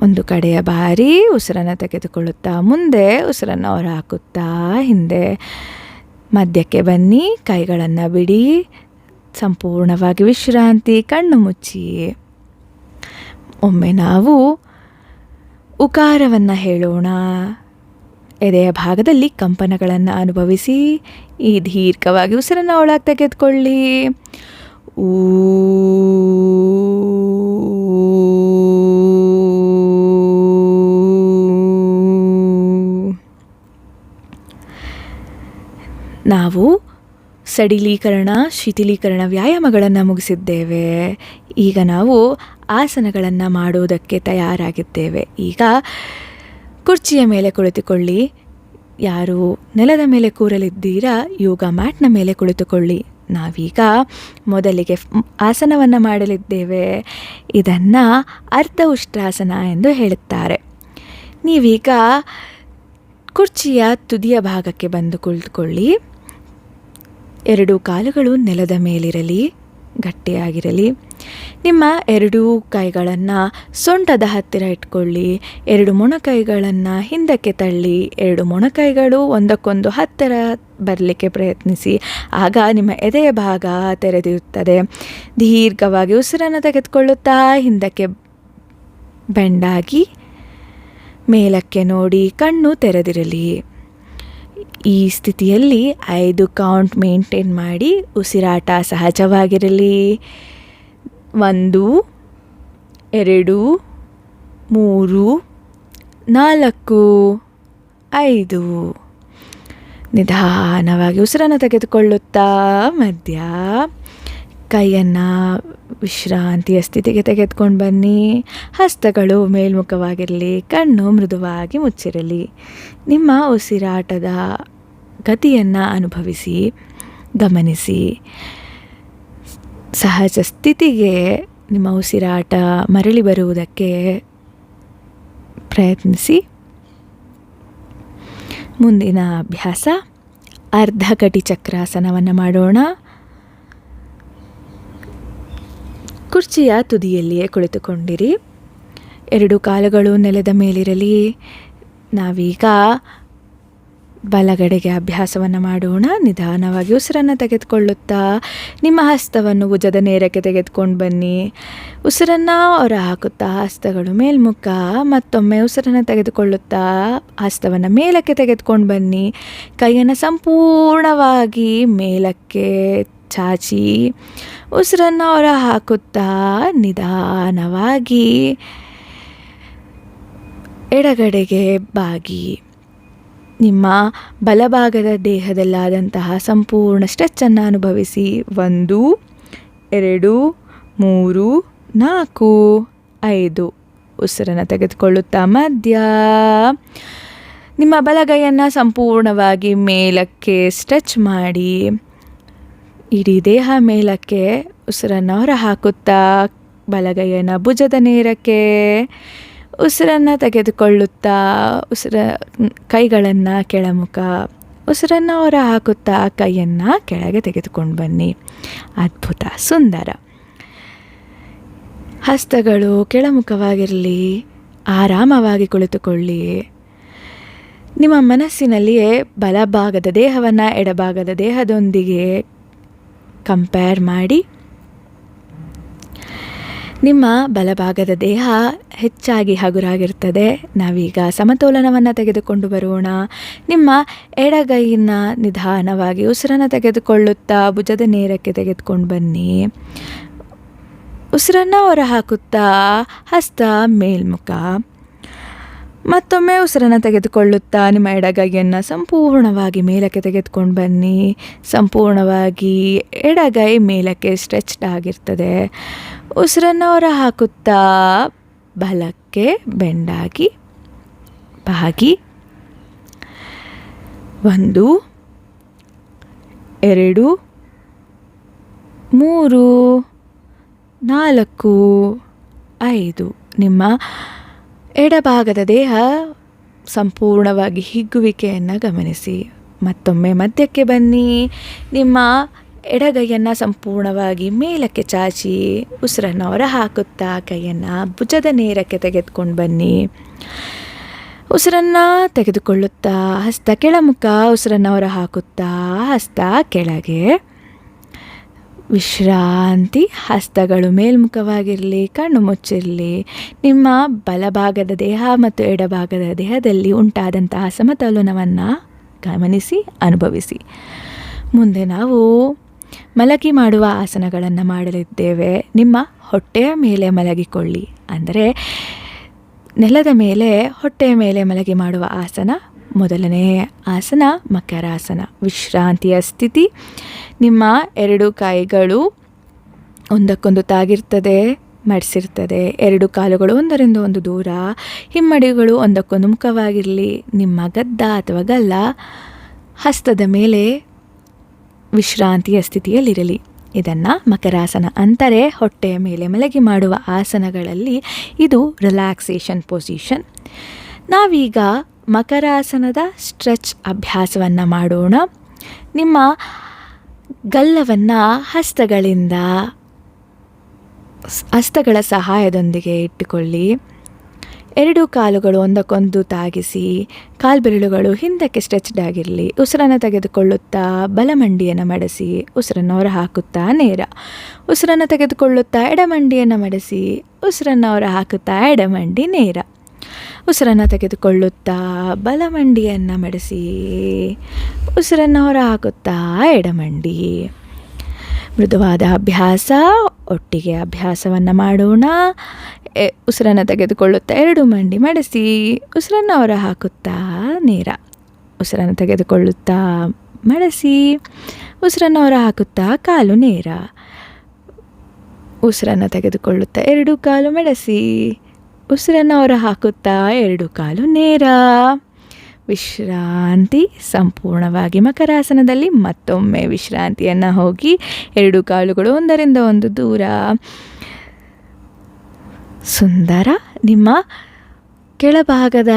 ಒಂದು ಕಡೆಯ ಬಾರಿ ಉಸಿರನ್ನು ತೆಗೆದುಕೊಳ್ಳುತ್ತಾ ಮುಂದೆ. ಉಸಿರನ್ನು ಹೊರ ಹಾಕುತ್ತಾ ಹಿಂದೆ. ಮಧ್ಯಕ್ಕೆ ಬನ್ನಿ. ಕೈಗಳನ್ನು ಬಿಡಿ. ಸಂಪೂರ್ಣವಾಗಿ ವಿಶ್ರಾಂತಿ. ಕಣ್ಣು ಮುಚ್ಚಿ. ಒಮ್ಮೆ ನಾವು ಉಕಾರವನ್ನು ಹೇಳೋಣ. ಎದೆಯ ಭಾಗದಲ್ಲಿ ಕಂಪನಗಳನ್ನು ಅನುಭವಿಸಿ ಈ ದೀರ್ಘವಾಗಿ ಉಸಿರನ್ನು ಒಳಗೆ ತೆಗೆದುಕೊಳ್ಳಿ. ನಾವು ಸಡಿಲೀಕರಣ, ಶಿಥಿಲೀಕರಣ ವ್ಯಾಯಾಮಗಳನ್ನು ಮುಗಿಸಿದ್ದೇವೆ. ಈಗ ನಾವು ಆಸನಗಳನ್ನು ಮಾಡೋದಕ್ಕೆ ತಯಾರಾಗಿದ್ದೇವೆ. ಈಗ ಕುರ್ಚಿಯ ಮೇಲೆ ಕುಳಿತುಕೊಳ್ಳಿ. ಯಾರು ನೆಲದ ಮೇಲೆ ಕೂರಲಿದ್ದೀರಾ ಯೋಗ ಮ್ಯಾಟ್ನ ಮೇಲೆ ಕುಳಿತುಕೊಳ್ಳಿ. ನಾವೀಗ ಮೊದಲಿಗೆ ಆಸನವನ್ನು ಮಾಡಲಿದ್ದೇವೆ. ಇದನ್ನು ಅರ್ಧ ಉಷ್ಟ್ರಾಸನ ಎಂದು ಹೇಳುತ್ತಾರೆ. ನೀವೀಗ ಕುರ್ಚಿಯ ತುದಿಯ ಭಾಗಕ್ಕೆ ಬಂದು ಕುಳಿತುಕೊಳ್ಳಿ. 2 ಕಾಲುಗಳು ನೆಲದ ಮೇಲಿರಲಿ, ಗಟ್ಟಿಯಾಗಿರಲಿ. ನಿಮ್ಮ 2 ಕೈಗಳನ್ನು ಸೊಂಟದ ಹತ್ತಿರ ಇಟ್ಕೊಳ್ಳಿ. 2 ಮೊಣಕೈಗಳನ್ನು ಹಿಂದಕ್ಕೆ ತಳ್ಳಿ 2 ಮೊಣಕೈಗಳು ಒಂದಕ್ಕೊಂದು ಹತ್ತಿರ ಬರಲಿಕ್ಕೆ ಪ್ರಯತ್ನಿಸಿ. ಆಗ ನಿಮ್ಮ ಎದೆಯ ಭಾಗ ತೆರೆದಿರುತ್ತದೆ. ದೀರ್ಘವಾಗಿ ಉಸಿರನ್ನು ತೆಗೆದುಕೊಳ್ಳುತ್ತಾ ಹಿಂದಕ್ಕೆ ಬೆಂಡಾಗಿ ಮೇಲಕ್ಕೆ ನೋಡಿ, ಕಣ್ಣು ತೆರೆದಿರಲಿ. ಈ ಸ್ಥಿತಿಯಲ್ಲಿ 5 ಕೌಂಟ್ ಮೇಂಟೈನ್ ಮಾಡಿ ಉಸಿರಾಟ ಸಹಜವಾಗಿರಲಿ. 1 2 3 4 5. ನಿಧಾನವಾಗಿ ಉಸಿರನ್ನು ತೆಗೆದುಕೊಳ್ಳುತ್ತಾ ಮಧ್ಯ ಕೈಯನ್ನು ವಿಶ್ರಾಂತಿಯ ಸ್ಥಿತಿಗೆ ತೆಗೆದುಕೊಂಡು ಬನ್ನಿ. ಹಸ್ತಗಳು ಮೇಲ್ಮುಖವಾಗಿರಲಿ, ಕಣ್ಣು ಮೃದುವಾಗಿ ಮುಚ್ಚಿರಲಿ. ನಿಮ್ಮ ಉಸಿರಾಟದ ಗತಿಯನ್ನು ಅನುಭವಿಸಿ, ಗಮನಿಸಿ. ಸಹಜ ಸ್ಥಿತಿಗೆ ನಿಮ್ಮ ಉಸಿರಾಟ ಮರಳಿ ಬರುವುದಕ್ಕೆ ಪ್ರಯತ್ನಿಸಿ. ಮುಂದಿನ ಅಭ್ಯಾಸ ಅರ್ಧ ಕಟಿ ಚಕ್ರಾಸನವನ್ನು ಮಾಡೋಣ. ಕುರ್ಚಿಯ ತುದಿಯಲ್ಲಿಯೇ ಕುಳಿತುಕೊಂಡಿರಿ. 2 ಕಾಲುಗಳು ನೆಲದ ಮೇಲಿರಲಿ. ನಾವೀಗ ಬಲಗಡೆಗೆ ಅಭ್ಯಾಸವನ್ನು ಮಾಡೋಣ. ನಿಧಾನವಾಗಿ ಉಸಿರನ್ನು ತೆಗೆದುಕೊಳ್ಳುತ್ತಾ ನಿಮ್ಮ ಹಸ್ತವನ್ನು ಭುಜದ ನೇರಕ್ಕೆ ತೆಗೆದುಕೊಂಡು ಬನ್ನಿ. ಉಸಿರನ್ನು ಹೊರ ಹಾಕುತ್ತಾ ಹಸ್ತಗಳು ಮೇಲ್ಮುಖ. ಮತ್ತೊಮ್ಮೆ ಉಸಿರನ್ನು ತೆಗೆದುಕೊಳ್ಳುತ್ತಾ ಹಸ್ತವನ್ನು ಮೇಲಕ್ಕೆ ತೆಗೆದುಕೊಂಡು ಬನ್ನಿ. ಕೈಯನ್ನು ಸಂಪೂರ್ಣವಾಗಿ ಮೇಲಕ್ಕೆ ಚಾಚಿ ಉಸಿರನ್ನು ಹೊರ ಹಾಕುತ್ತಾ ನಿಧಾನವಾಗಿ ಎಡಗಡೆಗೆ ಬಾಗಿ. ನಿಮ್ಮ ಬಲಭಾಗದ ದೇಹದಲ್ಲಾದಂತಹ ಸಂಪೂರ್ಣ ಸ್ಟ್ರೆಚ್ಚನ್ನು ಅನುಭವಿಸಿ. 1 2 3 4 5. ಉಸಿರನ್ನು ತೆಗೆದುಕೊಳ್ಳುತ್ತಾ ಮಧ್ಯ. ನಿಮ್ಮ ಬಲಗೈಯನ್ನು ಸಂಪೂರ್ಣವಾಗಿ ಮೇಲಕ್ಕೆ ಸ್ಟ್ರೆಚ್ ಮಾಡಿ ಇಡೀ ದೇಹ ಮೇಲಕ್ಕೆ ಉಸಿರನ್ನು ಹೊರ ಹಾಕುತ್ತಾ ಬಲಗೈಯನ್ನು ಭುಜದ ನೇರಕ್ಕೆ. ಉಸಿರನ್ನು ತೆಗೆದುಕೊಳ್ಳುತ್ತಾ ಕೈಗಳನ್ನು ಕೆಳಮುಖ. ಉಸಿರನ್ನು ಹೊರ ಹಾಕುತ್ತಾ ಕೈಯನ್ನು ಕೆಳಗೆ ತೆಗೆದುಕೊಂಡು ಬನ್ನಿ. ಅದ್ಭುತ, ಸುಂದರ. ಹಸ್ತಗಳು ಕೆಳಮುಖವಾಗಿರಲಿ. ಆರಾಮವಾಗಿ ಕುಳಿತುಕೊಳ್ಳಿ. ನಿಮ್ಮ ಮನಸ್ಸಿನಲ್ಲಿಯೇ ಬಲಭಾಗದ ದೇಹವನ್ನು ಎಡಭಾಗದ ದೇಹದೊಂದಿಗೆ ಕಂಪೇರ್ ಮಾಡಿ. ನಿಮ್ಮ ಬಲಭಾಗದ ದೇಹ ಹೆಚ್ಚಾಗಿ ಹಗುರಾಗಿರ್ತದೆ. ನಾವೀಗ ಸಮತೋಲನವನ್ನು ತೆಗೆದುಕೊಂಡು ಬರೋಣ. ನಿಮ್ಮ ಎಡಗೈಯನ್ನು ನಿಧಾನವಾಗಿ ಉಸಿರನ್ನು ತೆಗೆದುಕೊಳ್ಳುತ್ತಾ ಭುಜದ ನೇರಕ್ಕೆ ತೆಗೆದುಕೊಂಡು ಬನ್ನಿ. ಉಸಿರನ್ನು ಹೊರ ಹಾಕುತ್ತಾ ಹಸ್ತ ಮೇಲ್ಮುಖ. ಮತ್ತೊಮ್ಮೆ ಉಸಿರನ್ನು ತೆಗೆದುಕೊಳ್ಳುತ್ತಾ ನಿಮ್ಮ ಎಡಗೈಯನ್ನು ಸಂಪೂರ್ಣವಾಗಿ ಮೇಲಕ್ಕೆ ತೆಗೆದುಕೊಂಡು ಬನ್ನಿ. ಸಂಪೂರ್ಣವಾಗಿ ಎಡಗೈ ಮೇಲಕ್ಕೆ ಸ್ಟ್ರೆಚ್ಡ್ ಆಗಿರ್ತದೆ. ಉಸಿರನ್ನು ಹೊರ ಹಾಕುತ್ತಾ ಬಲಕ್ಕೆ ಬೆಂಡಾಗಿ ಬಾಗಿ. 1 2 3 4 5. ನಿಮ್ಮ ಎಡಭಾಗದ ದೇಹ ಸಂಪೂರ್ಣವಾಗಿ ಹಿಗ್ಗುವಿಕೆಯನ್ನು ಗಮನಿಸಿ. ಮತ್ತೊಮ್ಮೆ ಮಧ್ಯಕ್ಕೆ ಬನ್ನಿ. ನಿಮ್ಮ ಎಡಗೈಯನ್ನು ಸಂಪೂರ್ಣವಾಗಿ ಮೇಲಕ್ಕೆ ಚಾಚಿ ಉಸಿರನ್ನು ಹೊರ ಹಾಕುತ್ತಾ ಕೈಯನ್ನು ಭುಜದ ನೇರಕ್ಕೆ ತೆಗೆದುಕೊಂಡು ಬನ್ನಿ. ಉಸಿರನ್ನು ತೆಗೆದುಕೊಳ್ಳುತ್ತಾ ಹಸ್ತ ಕೆಳಮುಖ. ಉಸಿರನ್ನು ಹೊರ ಹಾಕುತ್ತಾ ಹಸ್ತ ಕೆಳಗೆ. ವಿಶ್ರಾಂತಿ. ಹಸ್ತಗಳು ಮೇಲ್ಮುಖವಾಗಿರಲಿ, ಕಣ್ಣು ಮುಚ್ಚಿರಲಿ. ನಿಮ್ಮ ಬಲಭಾಗದ ದೇಹ ಮತ್ತು ಎಡಭಾಗದ ದೇಹದಲ್ಲಿ ಉಂಟಾದಂತಹ ಸಮತೋಲನವನ್ನು ಗಮನಿಸಿ, ಅನುಭವಿಸಿ. ಮುಂದೆ ನಾವು ಮಲಗಿ ಮಾಡುವ ಆಸನಗಳನ್ನು ಮಾಡಲಿದ್ದೇವೆ. ನಿಮ್ಮ ಹೊಟ್ಟೆಯ ಮೇಲೆ ಮಲಗಿಕೊಳ್ಳಿ. ಅಂದರೆ ನೆಲದ ಮೇಲೆ ಹೊಟ್ಟೆಯ ಮೇಲೆ ಮಲಗಿ ಮಾಡುವ ಆಸನ. ಮೊದಲನೇ ಆಸನ ಮಕರಾಸನ, ವಿಶ್ರಾಂತಿಯ ಸ್ಥಿತಿ. ನಿಮ್ಮ 2 ಕೈಗಳು ಒಂದಕ್ಕೊಂದು ತಾಗಿರ್ತದೆ, ಮಡಿಸಿರ್ತದೆ. 2 ಕಾಲುಗಳು ಒಂದರಿಂದ ಒಂದು ದೂರ. ಹಿಮ್ಮಡಿಗಳು ಒಂದಕ್ಕೊಂದು ಮುಖವಾಗಿರಲಿ. ನಿಮ್ಮ ಗದ್ದ ಅಥವಾ ಗಲ್ಲ ಹಸ್ತದ ಮೇಲೆ ವಿಶ್ರಾಂತಿಯ ಸ್ಥಿತಿಯಲ್ಲಿರಲಿ. ಇದನ್ನು ಮಕರಾಸನ ಅಂತಾರೆ. ಹೊಟ್ಟೆಯ ಮೇಲೆ ಮಲಗಿ ಮಾಡುವ ಆಸನಗಳಲ್ಲಿ ಇದು ರಿಲ್ಯಾಕ್ಸೇಷನ್ ಪೊಸಿಷನ್. ನಾವೀಗ ಮಕರಾಸನದ ಸ್ಟ್ರೆಚ್ ಅಭ್ಯಾಸವನ್ನು ಮಾಡೋಣ. ನಿಮ್ಮ ಗಲ್ಲವನ್ನು ಹಸ್ತಗಳ ಸಹಾಯದೊಂದಿಗೆ ಇಟ್ಟುಕೊಳ್ಳಿ. 2 ಕಾಲುಗಳು ಒಂದಕ್ಕೊಂದು ತಾಗಿಸಿ, ಕಾಲ್ಬೆರಳುಗಳು ಹಿಂದಕ್ಕೆ ಸ್ಟ್ರೆಚ್ಡ್ ಆಗಿರಲಿ. ಉಸಿರನ್ನು ತೆಗೆದುಕೊಳ್ಳುತ್ತಾ ಬಲಮಂಡಿಯನ್ನು ಮಡಿಸಿ, ಉಸಿರನ್ನು ಹೊರ ಹಾಕುತ್ತಾ ನೇರ. ಉಸಿರನ್ನು ತೆಗೆದುಕೊಳ್ಳುತ್ತಾ ಎಡಮಂಡಿಯನ್ನು ಮಡಿಸಿ, ಉಸಿರನ್ನು ಹೊರ ಹಾಕುತ್ತಾ ಎಡಮಂಡಿ ನೇರ. ಉಸಿರನ್ನು ತೆಗೆದುಕೊಳ್ಳುತ್ತಾ ಬಲಮಂಡಿಯನ್ನು ಮಡಿಸಿ, ಉಸಿರನ್ನು ಹೊರ ಹಾಕುತ್ತಾ ಎಡಮಂಡಿ. ಮೃದುವಾದ ಅಭ್ಯಾಸ. ಒಟ್ಟಿಗೆ ಅಭ್ಯಾಸವನ್ನು ಮಾಡೋಣ. ಉಸಿರನ್ನು ತೆಗೆದುಕೊಳ್ಳುತ್ತಾ 2 ಮಂಡಿ ಮಡಿಸಿ, ಉಸಿರನ್ನು ಹೊರ ಹಾಕುತ್ತಾ ನೇರ. ಉಸಿರನ್ನು ತೆಗೆದುಕೊಳ್ಳುತ್ತಾ ಮಡಿಸಿ, ಉಸಿರನ್ನು ಹೊರ ಹಾಕುತ್ತಾ ಕಾಲು ನೇರ. ಉಸಿರನ್ನು ತೆಗೆದುಕೊಳ್ಳುತ್ತಾ 2 ಕಾಲು ಮಡಿಸಿ, ಉಸಿರನ್ನು ಹೊರ ಹಾಕುತ್ತಾ 2 ಕಾಲು ನೇರ. ವಿಶ್ರಾಂತಿ. ಸಂಪೂರ್ಣವಾಗಿ ಮಕರಾಸನದಲ್ಲಿ ಮತ್ತೊಮ್ಮೆ ವಿಶ್ರಾಂತಿಯನ್ನು ಹೋಗಿ 2 ಕಾಲುಗಳು ಒಂದರಿಂದ ಒಂದು ದೂರ. ಸುಂದರ. ನಿಮ್ಮ ಕೆಳಭಾಗದ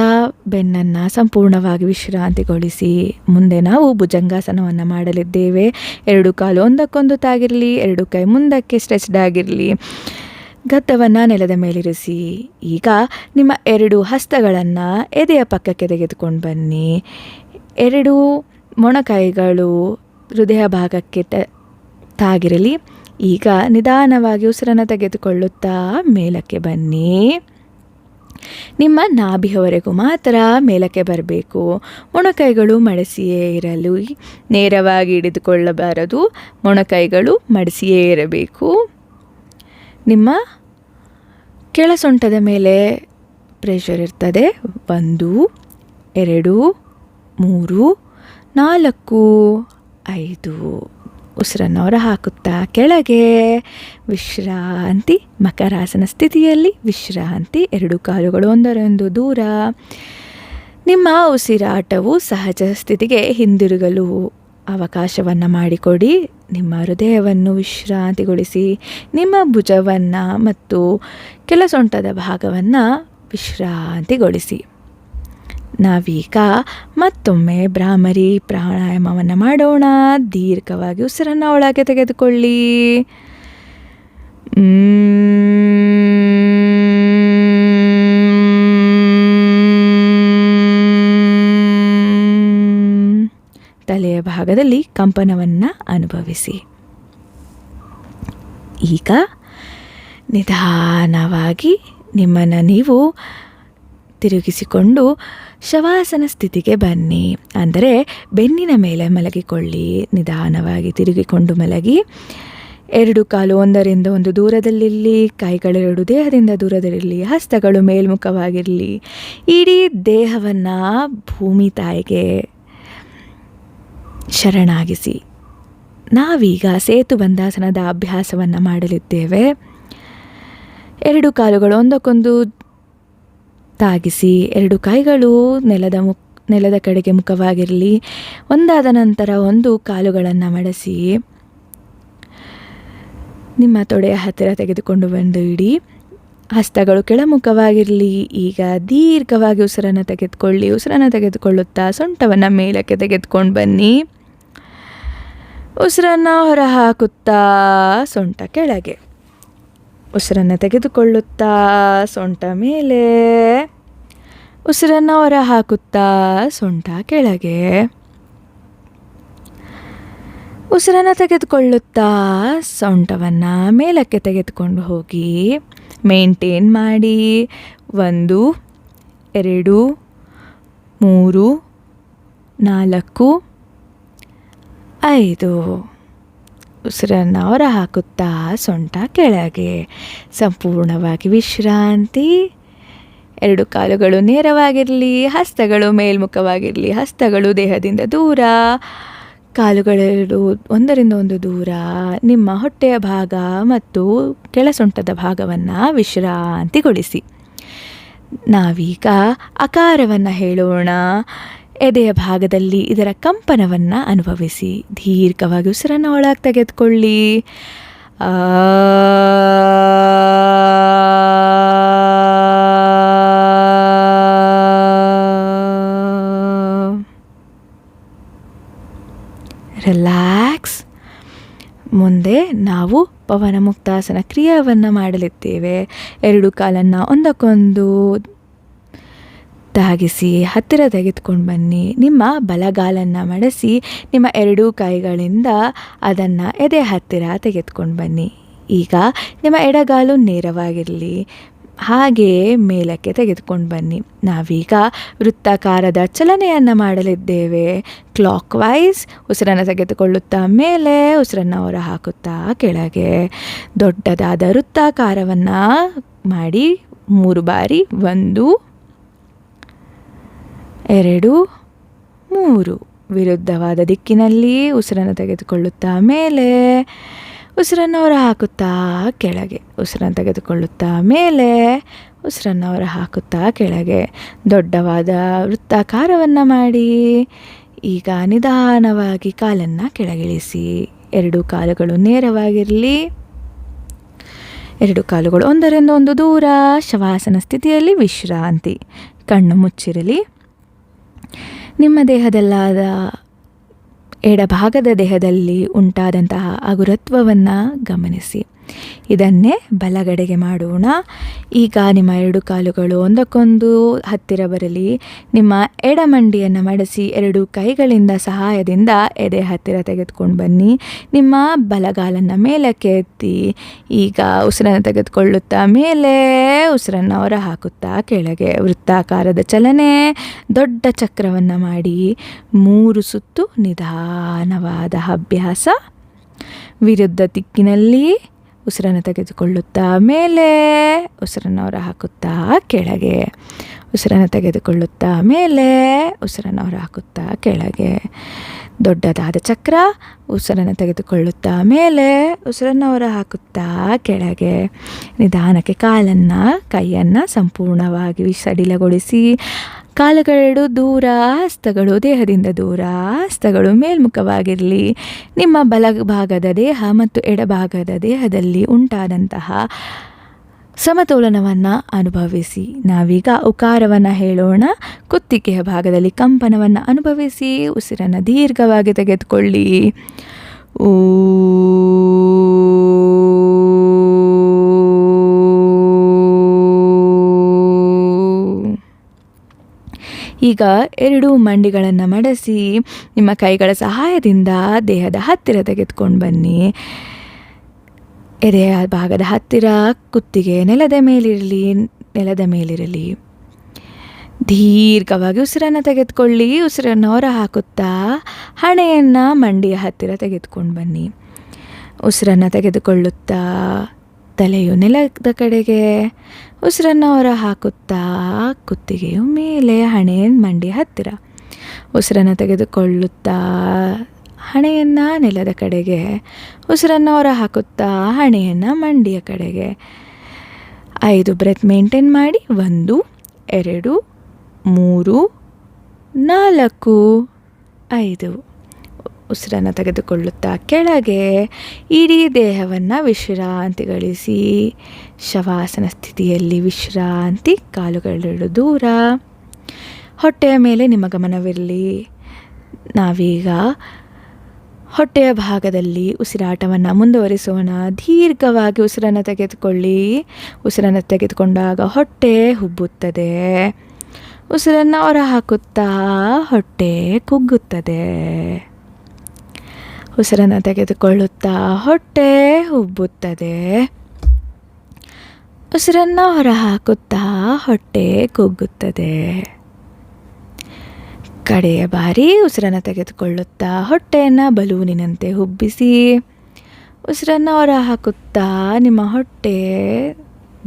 ಬೆನ್ನನ್ನು ಸಂಪೂರ್ಣವಾಗಿ ವಿಶ್ರಾಂತಿಗೊಳಿಸಿ. ಮುಂದೆ ನಾವು ಭುಜಂಗಾಸನವನ್ನು ಮಾಡಲಿದ್ದೇವೆ. 2 ಕಾಲು ಒಂದಕ್ಕೊಂದು ತಾಗಿರಲಿ, 2 ಕೈ ಮುಂದಕ್ಕೆ ಸ್ಟ್ರೆಚ್ಡ್ ಆಗಿರಲಿ. ಗದ್ದವನ್ನು ನೆಲದ ಮೇಲಿರಿಸಿ. ಈಗ ನಿಮ್ಮ 2 ಹಸ್ತಗಳನ್ನು ಎದೆಯ ಪಕ್ಕಕ್ಕೆ ತೆಗೆದುಕೊಂಡು ಬನ್ನಿ. 2 ಮೊಣಕೈಗಳು ಹೃದಯ ಭಾಗಕ್ಕೆ ತಾಗಿರಲಿ. ಈಗ ನಿಧಾನವಾಗಿ ಉಸಿರನ್ನು ತೆಗೆದುಕೊಳ್ಳುತ್ತಾ ಮೇಲಕ್ಕೆ ಬನ್ನಿ. ನಿಮ್ಮ ನಾಭಿಯವರೆಗೂ ಮಾತ್ರ ಮೇಲಕ್ಕೆ ಬರಬೇಕು. ಮೊಣಕೈಗಳು ಮಡಿಸಿಯೇ ಇರಲು. ನೇರವಾಗಿ ಹಿಡಿದುಕೊಳ್ಳಬಾರದು. ಮೊಣಕೈಗಳು ಮಡಿಸಿಯೇ ಇರಬೇಕು. ನಿಮ್ಮ ಕೆಳ ಸೊಂಟದ ಮೇಲೆ ಪ್ರೆಷರ್ ಇರ್ತದೆ. 1 2 3 4 5. ಉಸಿರನ್ನು ಹೊರ ಹಾಕುತ್ತಾ ಕೆಳಗೆ. ವಿಶ್ರಾಂತಿ. ಮಕರಾಸನ ಸ್ಥಿತಿಯಲ್ಲಿ ವಿಶ್ರಾಂತಿ. 2 ಕಾಲುಗಳು ಒಂದರೊಂದು ದೂರ. ನಿಮ್ಮ ಉಸಿರಾಟವು ಸಹಜ ಸ್ಥಿತಿಗೆ ಹಿಂದಿರುಗಲು ಅವಕಾಶವನ್ನು ಮಾಡಿಕೊಡಿ. ನಿಮ್ಮ ಹೃದಯವನ್ನು ವಿಶ್ರಾಂತಿಗೊಳಿಸಿ. ನಿಮ್ಮ ಭುಜವನ್ನು ಮತ್ತು ಕೆಳ ಸೊಂಟದ ಭಾಗವನ್ನು ವಿಶ್ರಾಂತಿಗೊಳಿಸಿ. ನಾವೀಗ ಮತ್ತೊಮ್ಮೆ ಭ್ರಾಮರಿ ಪ್ರಾಣಾಯಾಮವನ್ನು ಮಾಡೋಣ. ದೀರ್ಘವಾಗಿ ಉಸಿರನ್ನು ಒಳಗೆ ತೆಗೆದುಕೊಳ್ಳಿ. ತಲೆಯ ಭಾಗದಲ್ಲಿ ಕಂಪನವನ್ನು ಅನುಭವಿಸಿ. ಈಗ ನಿಧಾನವಾಗಿ ನಿಮ್ಮನ್ನು ನೀವು ತಿರುಗಿಸಿಕೊಂಡು ಶವಾಸನ ಸ್ಥಿತಿಗೆ ಬನ್ನಿ. ಅಂದರೆ ಬೆನ್ನಿನ ಮೇಲೆ ಮಲಗಿಕೊಳ್ಳಿ. ನಿಧಾನವಾಗಿ ತಿರುಗಿಕೊಂಡು ಮಲಗಿ. 2 ಕಾಲು ಒಂದರಿಂದ ಒಂದು ದೂರದಲ್ಲಿರಲಿ. ಕೈಗಳೆರಡು ದೇಹದಿಂದ ದೂರದಲ್ಲಿರಲಿ. ಹಸ್ತಗಳು ಮೇಲ್ಮುಖವಾಗಿರಲಿ. ಇಡೀ ದೇಹವನ್ನು ಭೂಮಿ ತಾಯಿಗೆ ಶರಣಾಗಿಸಿ. ನಾವೀಗ ಸೇತುಬಂಧಾಸನದ ಅಭ್ಯಾಸವನ್ನು ಮಾಡಲಿದ್ದೇವೆ. 2 ಕಾಲುಗಳು ಒಂದಕ್ಕೊಂದು ತಾಗಿಸಿ. 2 ಕೈಗಳು ನೆಲದ ಕಡೆಗೆ ಮುಖವಾಗಿರಲಿ. ಒಂದಾದ ನಂತರ ಒಂದು ಕಾಲುಗಳನ್ನು ಮಡಿಸಿ ನಿಮ್ಮ ತೊಡೆಯ ಹತ್ತಿರ ತೆಗೆದುಕೊಂಡು ಬಂದು ಇಡಿ. ಹಸ್ತಗಳು ಕೆಳಮುಖವಾಗಿರಲಿ. ಈಗ ದೀರ್ಘವಾಗಿ ಉಸಿರನ್ನು ತೆಗೆದುಕೊಳ್ಳಿ. ಉಸಿರನ್ನು ತೆಗೆದುಕೊಳ್ಳುತ್ತಾ ಸೊಂಟವನ್ನು ಮೇಲಕ್ಕೆ ತೆಗೆದುಕೊಂಡು ಬನ್ನಿ. ಉಸಿರನ್ನು ಹೊರ ಹಾಕುತ್ತಾ ಸೊಂಟ ಕೆಳಗೆ. ಉಸಿರನ್ನು ತೆಗೆದುಕೊಳ್ಳುತ್ತಾ ಸೊಂಟ ಮೇಲೆ. ಉಸಿರನ್ನು ಹೊರ ಹಾಕುತ್ತಾ ಸೊಂಟ ಕೆಳಗೆ. ಉಸಿರನ್ನು ತೆಗೆದುಕೊಳ್ಳುತ್ತಾ ಸೊಂಟವನ್ನು ಮೇಲಕ್ಕೆ ತೆಗೆದುಕೊಂಡು ಹೋಗಿ. ಮೇಂಟೇನ್ ಮಾಡಿ. 1 2 3 4 5. ಉಸಿರನ್ನು ಹೊರ ಹಾಕುತ್ತಾ ಸೊಂಟ ಕೆಳಗೆ. ಸಂಪೂರ್ಣವಾಗಿ ವಿಶ್ರಾಂತಿ. 2 ಕಾಲುಗಳು ನೇರವಾಗಿರಲಿ. ಹಸ್ತಗಳು ಮೇಲ್ಮುಖವಾಗಿರಲಿ. ಹಸ್ತಗಳು ದೇಹದಿಂದ ದೂರ. ಕಾಲುಗಳೆರಡು ಒಂದರಿಂದ ಒಂದು ದೂರ. ನಿಮ್ಮ ಹೊಟ್ಟೆಯ ಭಾಗ ಮತ್ತು ಕೆಳಸೊಂಟದ ಭಾಗವನ್ನು ವಿಶ್ರಾಂತಿಗೊಳಿಸಿ. ನಾವೀಗ ಅಕಾರವನ್ನು ಹೇಳೋಣ. ಎದೆಯ ಭಾಗದಲ್ಲಿ ಇದರ ಕಂಪನವನ್ನು ಅನುಭವಿಸಿ. ದೀರ್ಘವಾಗಿ ಉಸಿರನ್ನು ಒಳಗೆ ತೆಗೆದುಕೊಳ್ಳಿ. ರಿಲ್ಯಾಕ್ಸ್. ಮುಂದೆ ನಾವು ಪವನ ಮುಕ್ತಾಸನ ಕ್ರಿಯಾವನ್ನು ಮಾಡಲಿದ್ದೇವೆ. 2 ಕಾಲನ್ನು ಒಂದಕ್ಕೊಂದು ತಾಗಿಸಿ ಹತ್ತಿರ ತೆಗೆದುಕೊಂಡು ಬನ್ನಿ. ನಿಮ್ಮ ಬಲಗಾಲನ್ನು ಮಡಸಿ ನಿಮ್ಮ 2 ಕೈಗಳಿಂದ ಅದನ್ನು ಎದೆ ಹತ್ತಿರ ತೆಗೆದುಕೊಂಡು ಬನ್ನಿ. ಈಗ ನಿಮ್ಮ ಎಡಗಾಲು ನೇರವಾಗಿರಲಿ, ಹಾಗೆಯೇ ಮೇಲಕ್ಕೆ ತೆಗೆದುಕೊಂಡು ಬನ್ನಿ. ನಾವೀಗ ವೃತ್ತಾಕಾರದ ಚಲನೆಯನ್ನು ಮಾಡಲಿದ್ದೇವೆ. ಕ್ಲಾಕ್ ವೈಸ್ ಉಸಿರನ್ನು ತೆಗೆದುಕೊಳ್ಳುತ್ತಾ ಮೇಲೆ, ಉಸಿರನ್ನು ಹೊರ ಹಾಕುತ್ತಾ ಕೆಳಗೆ. ದೊಡ್ಡದಾದ ವೃತ್ತಾಕಾರವನ್ನು ಮಾಡಿ 3 ಬಾರಿ. 1 2 3. ವಿರುದ್ಧವಾದ ದಿಕ್ಕಿನಲ್ಲಿ ಉಸಿರನ್ನು ತೆಗೆದುಕೊಳ್ಳುತ್ತಾ ಮೇಲೆ, ಉಸಿರನ್ನು ಹೊರ ಹಾಕುತ್ತಾ ಕೆಳಗೆ. ಉಸಿರನ್ನು ತೆಗೆದುಕೊಳ್ಳುತ್ತಾ ಮೇಲೆ, ಉಸಿರನ್ನು ಹೊರ ಹಾಕುತ್ತಾ ಕೆಳಗೆ. ದೊಡ್ಡವಾದ ವೃತ್ತಾಕಾರವನ್ನು ಮಾಡಿ. ಈಗ ನಿಧಾನವಾಗಿ ಕಾಲನ್ನು ಕೆಳಗಿಳಿಸಿ. 2 ಕಾಲುಗಳು ನೇರವಾಗಿರಲಿ. 2 ಕಾಲುಗಳು ಒಂದರಿಂದ ಒಂದು ದೂರ. ಶವಾಸನ ಸ್ಥಿತಿಯಲ್ಲಿ ವಿಶ್ರಾಂತಿ. ಕಣ್ಣು ಮುಚ್ಚಿರಲಿ. ನಿಮ್ಮ ದೇಹದಲ್ಲಾದ ಎಡಭಾಗದ ದೇಹದಲ್ಲಿ ಉಂಟಾದಂತಹ ಅಗುರತ್ವವನ್ನು ಗಮನಿಸಿ. ಇದನ್ನೇ ಬಲಗಡೆಗೆ ಮಾಡೋಣ. ಈಗ ನಿಮ್ಮ 2 ಕಾಲುಗಳು ಒಂದಕ್ಕೊಂದು ಹತ್ತಿರ ಬರಲಿ. ನಿಮ್ಮ ಎಡಮಂಡಿಯನ್ನು ಮಡಸಿ 2 ಕೈಗಳಿಂದ ಸಹಾಯದಿಂದ ಎದೆ ಹತ್ತಿರ ತೆಗೆದುಕೊಂಡು ಬನ್ನಿ. ನಿಮ್ಮ ಬಲಗಾಲನ್ನು ಮೇಲಕ್ಕೆ ಎತ್ತಿ ಈಗ ಉಸಿರನ್ನು ತೆಗೆದುಕೊಳ್ಳುತ್ತಾ ಮೇಲೆ, ಉಸಿರನ್ನು ಹೊರ ಹಾಕುತ್ತಾ ಕೆಳಗೆ. ವೃತ್ತಾಕಾರದ ಚಲನೆ. ದೊಡ್ಡ ಚಕ್ರವನ್ನು ಮಾಡಿ 3 ಸುತ್ತು ನಿಧಾನವಾದ ಅಭ್ಯಾಸ. ವಿರುದ್ಧ ದಿಕ್ಕಿನಲ್ಲಿ ಉಸಿರನ್ನು ತೆಗೆದುಕೊಳ್ಳುತ್ತಾ ಮೇಲೆ, ಉಸಿರನ್ನು ಹೊರ ಹಾಕುತ್ತಾ ಕೆಳಗೆ. ಉಸಿರನ್ನು ತೆಗೆದುಕೊಳ್ಳುತ್ತಾ ಮೇಲೆ, ಉಸಿರನ್ನು ಹೊರ ಹಾಕುತ್ತಾ ಕೆಳಗೆ. ದೊಡ್ಡದಾದ ಚಕ್ರ. ಉಸಿರನ್ನು ತೆಗೆದುಕೊಳ್ಳುತ್ತಾ ಮೇಲೆ, ಉಸಿರನ್ನು ಹೊರ ಹಾಕುತ್ತಾ ಕೆಳಗೆ. ನಿಧಾನಕ್ಕೆ ಕಾಲನ್ನು, ಕೈಯನ್ನು ಸಂಪೂರ್ಣವಾಗಿ ಸಡಿಲಗೊಳಿಸಿ. ಕಾಲುಗಳೆರಡು ದೂರ, ಹಸ್ತಗಳು ದೇಹದಿಂದ ದೂರ. ಹಸ್ತಗಳು ಮೇಲ್ಮುಖವಾಗಿರಲಿ. ನಿಮ್ಮ ಬಲಭಾಗದ ದೇಹ ಮತ್ತು ಎಡಭಾಗದ ದೇಹದಲ್ಲಿ ಉಂಟಾದಂತಹ ಸಮತೋಲನವನ್ನು ಅನುಭವಿಸಿ. ನಾವೀಗ ಉಕಾರವನ್ನು ಹೇಳೋಣ. ಕುತ್ತಿಗೆಯ ಭಾಗದಲ್ಲಿ ಕಂಪನವನ್ನು ಅನುಭವಿಸಿ. ಉಸಿರನ್ನು ದೀರ್ಘವಾಗಿ ತೆಗೆದುಕೊಳ್ಳಿ. ಊ. ಈಗ 2 ಮಂಡಿಗಳನ್ನು ಮಡಸಿ ನಿಮ್ಮ ಕೈಗಳ ಸಹಾಯದಿಂದ ದೇಹದ ಹತ್ತಿರ ತೆಗೆದುಕೊಂಡು ಬನ್ನಿ. ಎದೆಯ ಭಾಗದ ಹತ್ತಿರ ಕುತ್ತಿಗೆ ನೆಲದ ಮೇಲಿರಲಿ. ದೀರ್ಘವಾಗಿ ಉಸಿರನ್ನು ತೆಗೆದುಕೊಳ್ಳಿ. ಉಸಿರನ್ನು ಹೊರ ಹಾಕುತ್ತಾ ಹಣೆಯನ್ನು ಮಂಡಿಯ ಹತ್ತಿರ ತೆಗೆದುಕೊಂಡು ಬನ್ನಿ. ಉಸಿರನ್ನು ತೆಗೆದುಕೊಳ್ಳುತ್ತಾ ತಲೆಯು ನೆಲದ ಕಡೆಗೆ. ಉಸಿರನ್ನು ಹೊರ ಹಾಕುತ್ತಾ ಕುತ್ತಿಗೆಯು ಮೇಲೆ, ಹಣೆ ಮಂಡಿ ಹತ್ತಿರ. ಉಸಿರನ್ನು ತೆಗೆದುಕೊಳ್ಳುತ್ತಾ ಹಣೆಯನ್ನು ನೆಲದ ಕಡೆಗೆ. ಉಸಿರನ್ನು ಹೊರ ಹಾಕುತ್ತಾ ಹಣೆಯನ್ನು ಮಂಡಿಯ ಕಡೆಗೆ. 5 ಬ್ರೆತ್ ಮೇಂಟೈನ್ ಮಾಡಿ. 1 2 3 4 5. ಉಸಿರನ್ನು ತೆಗೆದುಕೊಳ್ಳುತ್ತಾ ಕೆಳಗೆ. ಇಡೀ ದೇಹವನ್ನು ವಿಶ್ರಾಂತಿಗೊಳಿಸಿ. ಶವಾಸನ ಸ್ಥಿತಿಯಲ್ಲಿ ವಿಶ್ರಾಂತಿ. ಕಾಲುಗಳೆರಡು ದೂರ. ಹೊಟ್ಟೆಯ ಮೇಲೆ ನಿಮ್ಮ ಗಮನವಿರಲಿ. ನಾವೀಗ ಹೊಟ್ಟೆಯ ಭಾಗದಲ್ಲಿ ಉಸಿರಾಟವನ್ನು ಮುಂದುವರಿಸೋಣ. ದೀರ್ಘವಾಗಿ ಉಸಿರನ್ನು ತೆಗೆದುಕೊಳ್ಳಿ. ಉಸಿರನ್ನು ತೆಗೆದುಕೊಂಡಾಗ ಹೊಟ್ಟೆ ಹುಬ್ಬುತ್ತದೆ. ಉಸಿರನ್ನು ಹೊರ ಹಾಕುತ್ತಾ ಹೊಟ್ಟೆ ಕುಗ್ಗುತ್ತದೆ. ಉಸಿರನ್ನು ತೆಗೆದುಕೊಳ್ಳುತ್ತಾ ಹೊಟ್ಟೆ ಉಬ್ಬುತ್ತದೆ. ಉಸಿರನ್ನು ಹೊರ ಹಾಕುತ್ತಾ ಹೊಟ್ಟೆ ಕುಗ್ಗುತ್ತದೆ. ಕಡೆಯ ಬಾರಿ ಉಸಿರನ್ನು ತೆಗೆದುಕೊಳ್ಳುತ್ತಾ ಹೊಟ್ಟೆಯನ್ನು ಬಲೂನಿನಂತೆ ಹುಬ್ಬಿಸಿ. ಉಸಿರನ್ನು ಹೊರ ಹಾಕುತ್ತಾ ನಿಮ್ಮ ಹೊಟ್ಟೆ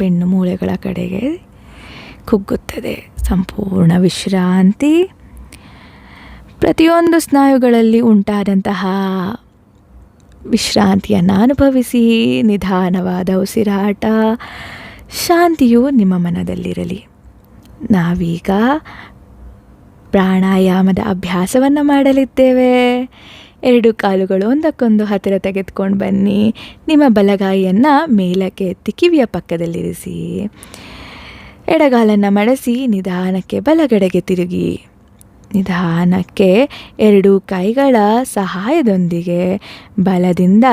ಬೆನ್ನು ಮೂಳೆಗಳ ಕಡೆಗೆ ಕುಗ್ಗುತ್ತದೆ. ಸಂಪೂರ್ಣ ವಿಶ್ರಾಂತಿ. ಪ್ರತಿಯೊಂದು ಸ್ನಾಯುಗಳಲ್ಲಿ ಉಂಟಾದಂತಹ ವಿಶ್ರಾಂತಿಯನ್ನು ಅನುಭವಿಸಿ. ನಿಧಾನವಾದ ಉಸಿರಾಟ. ಶಾಂತಿಯು ನಿಮ್ಮ ಮನದಲ್ಲಿರಲಿ. ನಾವೀಗ ಪ್ರಾಣಾಯಾಮದ ಅಭ್ಯಾಸವನ್ನು ಮಾಡಲಿದ್ದೇವೆ. 2 ಕಾಲುಗಳು ಒಂದಕ್ಕೊಂದು ಹತ್ತಿರ ತೆಗೆದುಕೊಂಡು ಬನ್ನಿ. ನಿಮ್ಮ ಬಲಗೈಯನ್ನು ಮೇಲಕ್ಕೆ ಎತ್ತಿ ಕಿವಿಯ ಪಕ್ಕದಲ್ಲಿರಿಸಿ. ಎಡಗಾಲನ್ನು ಮಡಸಿ ನಿಧಾನಕ್ಕೆ ಬಲಗಡೆಗೆ ತಿರುಗಿ. ನಿಧಾನಕ್ಕೆ 2 ಕೈಗಳ ಸಹಾಯದೊಂದಿಗೆ ಬಲದಿಂದ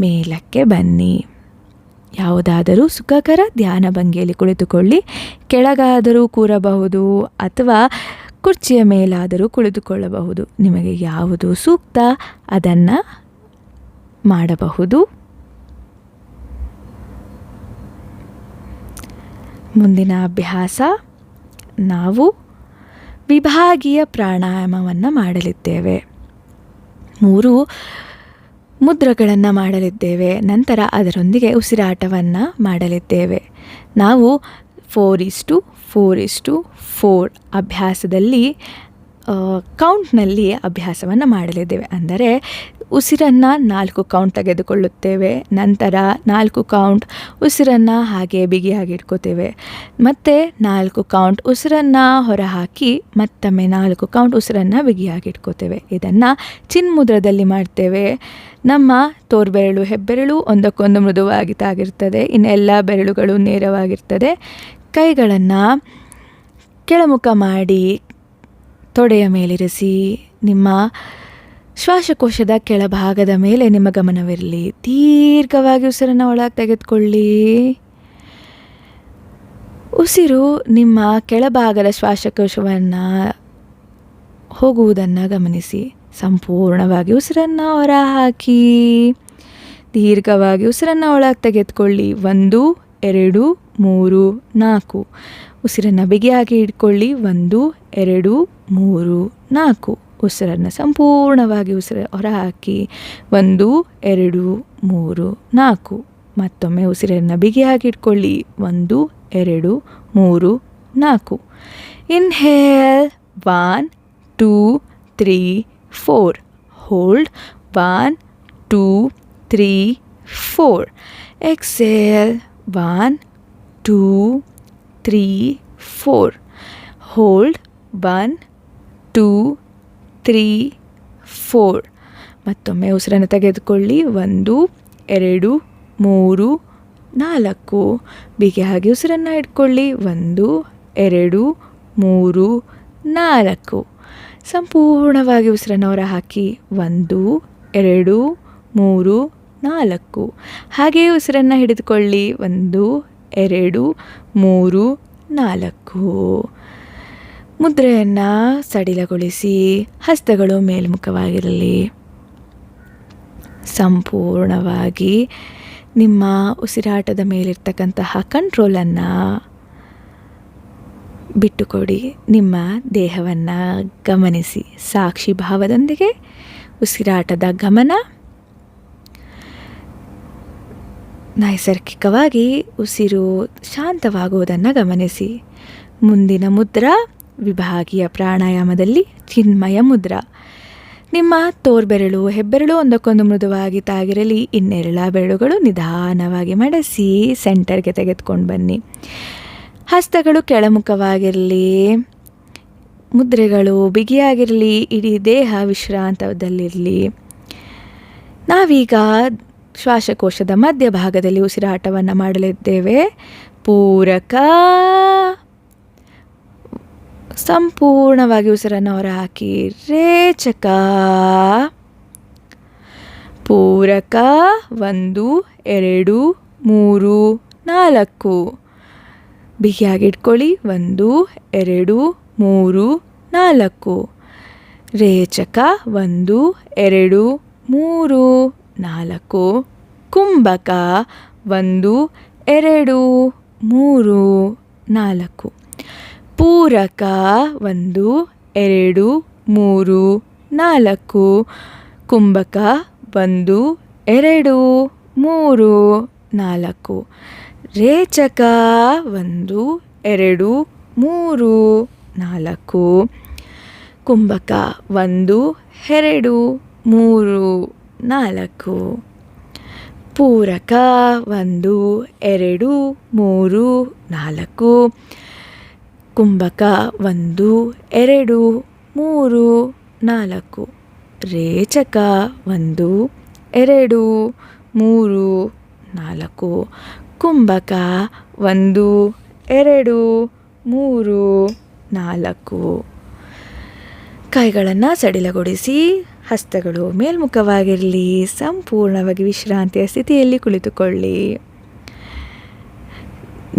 ಮೇಲಕ್ಕೆ ಬನ್ನಿ. ಯಾವುದಾದರೂ ಸುಖಕರ ಧ್ಯಾನ ಭಂಗಿಯಲ್ಲಿ ಕುಳಿತುಕೊಳ್ಳಿ. ಕೆಳಗಾದರೂ ಕೂರಬಹುದು ಅಥವಾ ಕುರ್ಚಿಯ ಮೇಲಾದರೂ ಕುಳಿತುಕೊಳ್ಳಬಹುದು. ನಿಮಗೆ ಯಾವುದು ಸೂಕ್ತ ಅದನ್ನು ಮಾಡಬಹುದು. ಮುಂದಿನ ಅಭ್ಯಾಸ, ನಾವು ವಿಭಾಗೀಯ ಪ್ರಾಣಾಯಾಮವನ್ನು ಮಾಡಲಿದ್ದೇವೆ. 3 ಮುದ್ರೆಗಳನ್ನು ಮಾಡಲಿದ್ದೇವೆ. ನಂತರ ಅದರೊಂದಿಗೆ ಉಸಿರಾಟವನ್ನು ಮಾಡಲಿದ್ದೇವೆ. ನಾವು 4:4:4 ಅಭ್ಯಾಸದಲ್ಲಿ ಕೌಂಟ್ನಲ್ಲಿ ಅಭ್ಯಾಸವನ್ನು ಮಾಡಲಿದ್ದೇವೆ. ಅಂದರೆ ಉಸಿರನ್ನು 4 ಕೌಂಟ್ ತೆಗೆದುಕೊಳ್ಳುತ್ತೇವೆ. ನಂತರ 4 ಕೌಂಟ್ ಉಸಿರನ್ನು ಹಾಗೆ ಬಿಗಿಯಾಗಿ ಇಟ್ಕೋತೇವೆ. ಮತ್ತು 4 ಕೌಂಟ್ ಉಸಿರನ್ನು ಹೊರಹಾಕಿ ಮತ್ತೊಮ್ಮೆ 4 ಕೌಂಟ್ ಉಸಿರನ್ನು ಬಿಗಿಯಾಗಿ ಇಟ್ಕೋತೇವೆ. ಇದನ್ನು ಚಿನ್ಮುದ್ರದಲ್ಲಿ ಮಾಡ್ತೇವೆ. ನಮ್ಮ ತೋರ್ಬೆರಳು ಹೆಬ್ಬೆರಳು ಒಂದಕ್ಕೊಂದು ಮೃದುವಾಗಿ ತಾಗಿರ್ತದೆ. ಇನ್ನೆಲ್ಲ ಬೆರಳುಗಳು ನೇರವಾಗಿರ್ತದೆ. ಕೈಗಳನ್ನು ಕೆಳಮುಖ ಮಾಡಿ ತೊಡೆಯ ಮೇಲಿರಿಸಿ. ನಿಮ್ಮ ಶ್ವಾಸಕೋಶದ ಕೆಳಭಾಗದ ಮೇಲೆ ನಿಮ್ಮ ಗಮನವಿರಲಿ. ದೀರ್ಘವಾಗಿ ಉಸಿರನ್ನು ಒಳಗೆ ತೆಗೆದುಕೊಳ್ಳಿ. ಉಸಿರು ನಿಮ್ಮ ಕೆಳಭಾಗದ ಶ್ವಾಸಕೋಶವನ್ನು ಹೋಗುವುದನ್ನು ಗಮನಿಸಿ. ಸಂಪೂರ್ಣವಾಗಿ ಉಸಿರನ್ನು ಹೊರ ಹಾಕಿ. ದೀರ್ಘವಾಗಿ ಉಸಿರನ್ನು ಒಳಗೆ ತೆಗೆದುಕೊಳ್ಳಿ. 1 2 3 4. ಉಸಿರನ್ನು ಬಿಗಿಯಾಗಿ ಇಟ್ಕೊಳ್ಳಿ. 1 2 3 4. ಉಸಿರನ್ನು ಸಂಪೂರ್ಣವಾಗಿ ಹೊರ ಹಾಕಿ. 1 2 3 4. ಮತ್ತೊಮ್ಮೆ ಉಸಿರನ್ನು ಬಿಗಿಯಾಗಿ ಇಟ್ಕೊಳ್ಳಿ. 1 2 3 4. ಇನ್ಹೇಲ್ 1 2 3 4. ಹೋಲ್ಡ್ 1 2 3 4. ಎಕ್ಸೇಲ್ 1 2 3 4. ಹೋಲ್ಡ್ 1 2 3 4. ಮತ್ತೊಮ್ಮೆ ಉಸಿರನ್ನು ತೆಗೆದುಕೊಳ್ಳಿ. 1 2 3 4. ಬಿಗಿಯಾಗಿ ಉಸಿರನ್ನು ಇಟ್ಕೊಳ್ಳಿ. 1 2 3 4. ಸಂಪೂರ್ಣವಾಗಿ ಉಸಿರನ್ನು ಹೊರ ಹಾಕಿ. 1 2 3 4. ಹಾಗೆಯೇ ಉಸಿರನ್ನು ಹಿಡಿದುಕೊಳ್ಳಿ. 1 2 3 4. ಮುದ್ರೆಯನ್ನು ಸಡಿಲಗೊಳಿಸಿ. ಹಸ್ತಗಳು ಮೇಲ್ಮುಖವಾಗಿರಲಿ. ಸಂಪೂರ್ಣವಾಗಿ ನಿಮ್ಮ ಉಸಿರಾಟದ ಮೇಲಿರ್ತಕ್ಕಂತಹ ಕಂಟ್ರೋಲನ್ನು ಬಿಟ್ಟುಕೊಡಿ. ನಿಮ್ಮ ದೇಹವನ್ನು ಗಮನಿಸಿ. ಸಾಕ್ಷಿ ಭಾವದೊಂದಿಗೆ ಉಸಿರಾಟದ ಗಮನ. ನೈಸರ್ಗಿಕವಾಗಿ ಉಸಿರು ಶಾಂತವಾಗುವುದನ್ನು ಗಮನಿಸಿ. ಮುಂದಿನ ಮುದ್ರಾ ವಿಭಾಗೀಯ ಪ್ರಾಣಾಯಾಮದಲ್ಲಿ ಚಿನ್ಮಯ ಮುದ್ರಾ. ನಿಮ್ಮ ತೋರ್ಬೆರಳು ಹೆಬ್ಬೆರಳು ಒಂದಕ್ಕೊಂದು ಮೃದುವಾಗಿ ತಾಗಿರಲಿ. ಇನ್ನೆರಳ ಬೆರಳುಗಳು ನಿಧಾನವಾಗಿ ಮಡಸಿ ಸೆಂಟರ್ಗೆ ತೆಗೆದುಕೊಂಡು ಬನ್ನಿ. ಹಸ್ತಗಳು ಕೆಳಮುಖವಾಗಿರಲಿ. ಮುದ್ರೆಗಳು ಬಿಗಿಯಾಗಿರಲಿ. ಇಡೀ ದೇಹ ವಿಶ್ರಾಂತದಲ್ಲಿರಲಿ. ನಾವೀಗ ಶ್ವಾಸಕೋಶದ ಮಧ್ಯಭಾಗದಲ್ಲಿ ಉಸಿರಾಟವನ್ನು ಮಾಡಲಿದ್ದೇವೆ. ಪೂರಕ. ಸಂಪೂರ್ಣವಾಗಿ ಉಸಿರನ್ನು ಹೊರಹಾಕಿ. ರೇಚಕ. ಪೂರಕ. 1 2 3 4. ಬಿಗಿಯಾಗಿ ಇಟ್ಕೊಳ್ಳಿ. 1 2 3 4. ರೇಚಕ. 1 2 3 4. ಕುಂಭಕ. 1 2 3 4. ಪೂರಕ. 1 2 3 4. ಕುಂಭಕ. 1 2 3 4. ರೇಚಕ. 1 2 3 4. ಕುಂಭಕ. 1 2 3 4. ಪೂರಕ. 1 2 3 4. ಕುಂಭಕ 1 2 3 4. ರೇಚಕ 1 2 3 4. ಕುಂಭಕ 1 2 3 4. ಕೈಗಳನ್ನು ಸಡಿಲಗೊಳಿಸಿ ಹಸ್ತಗಳು ಮೇಲ್ಮುಖವಾಗಿರಲಿ. ಸಂಪೂರ್ಣವಾಗಿ ವಿಶ್ರಾಂತಿಯ ಸ್ಥಿತಿಯಲ್ಲಿ ಕುಳಿತುಕೊಳ್ಳಿ.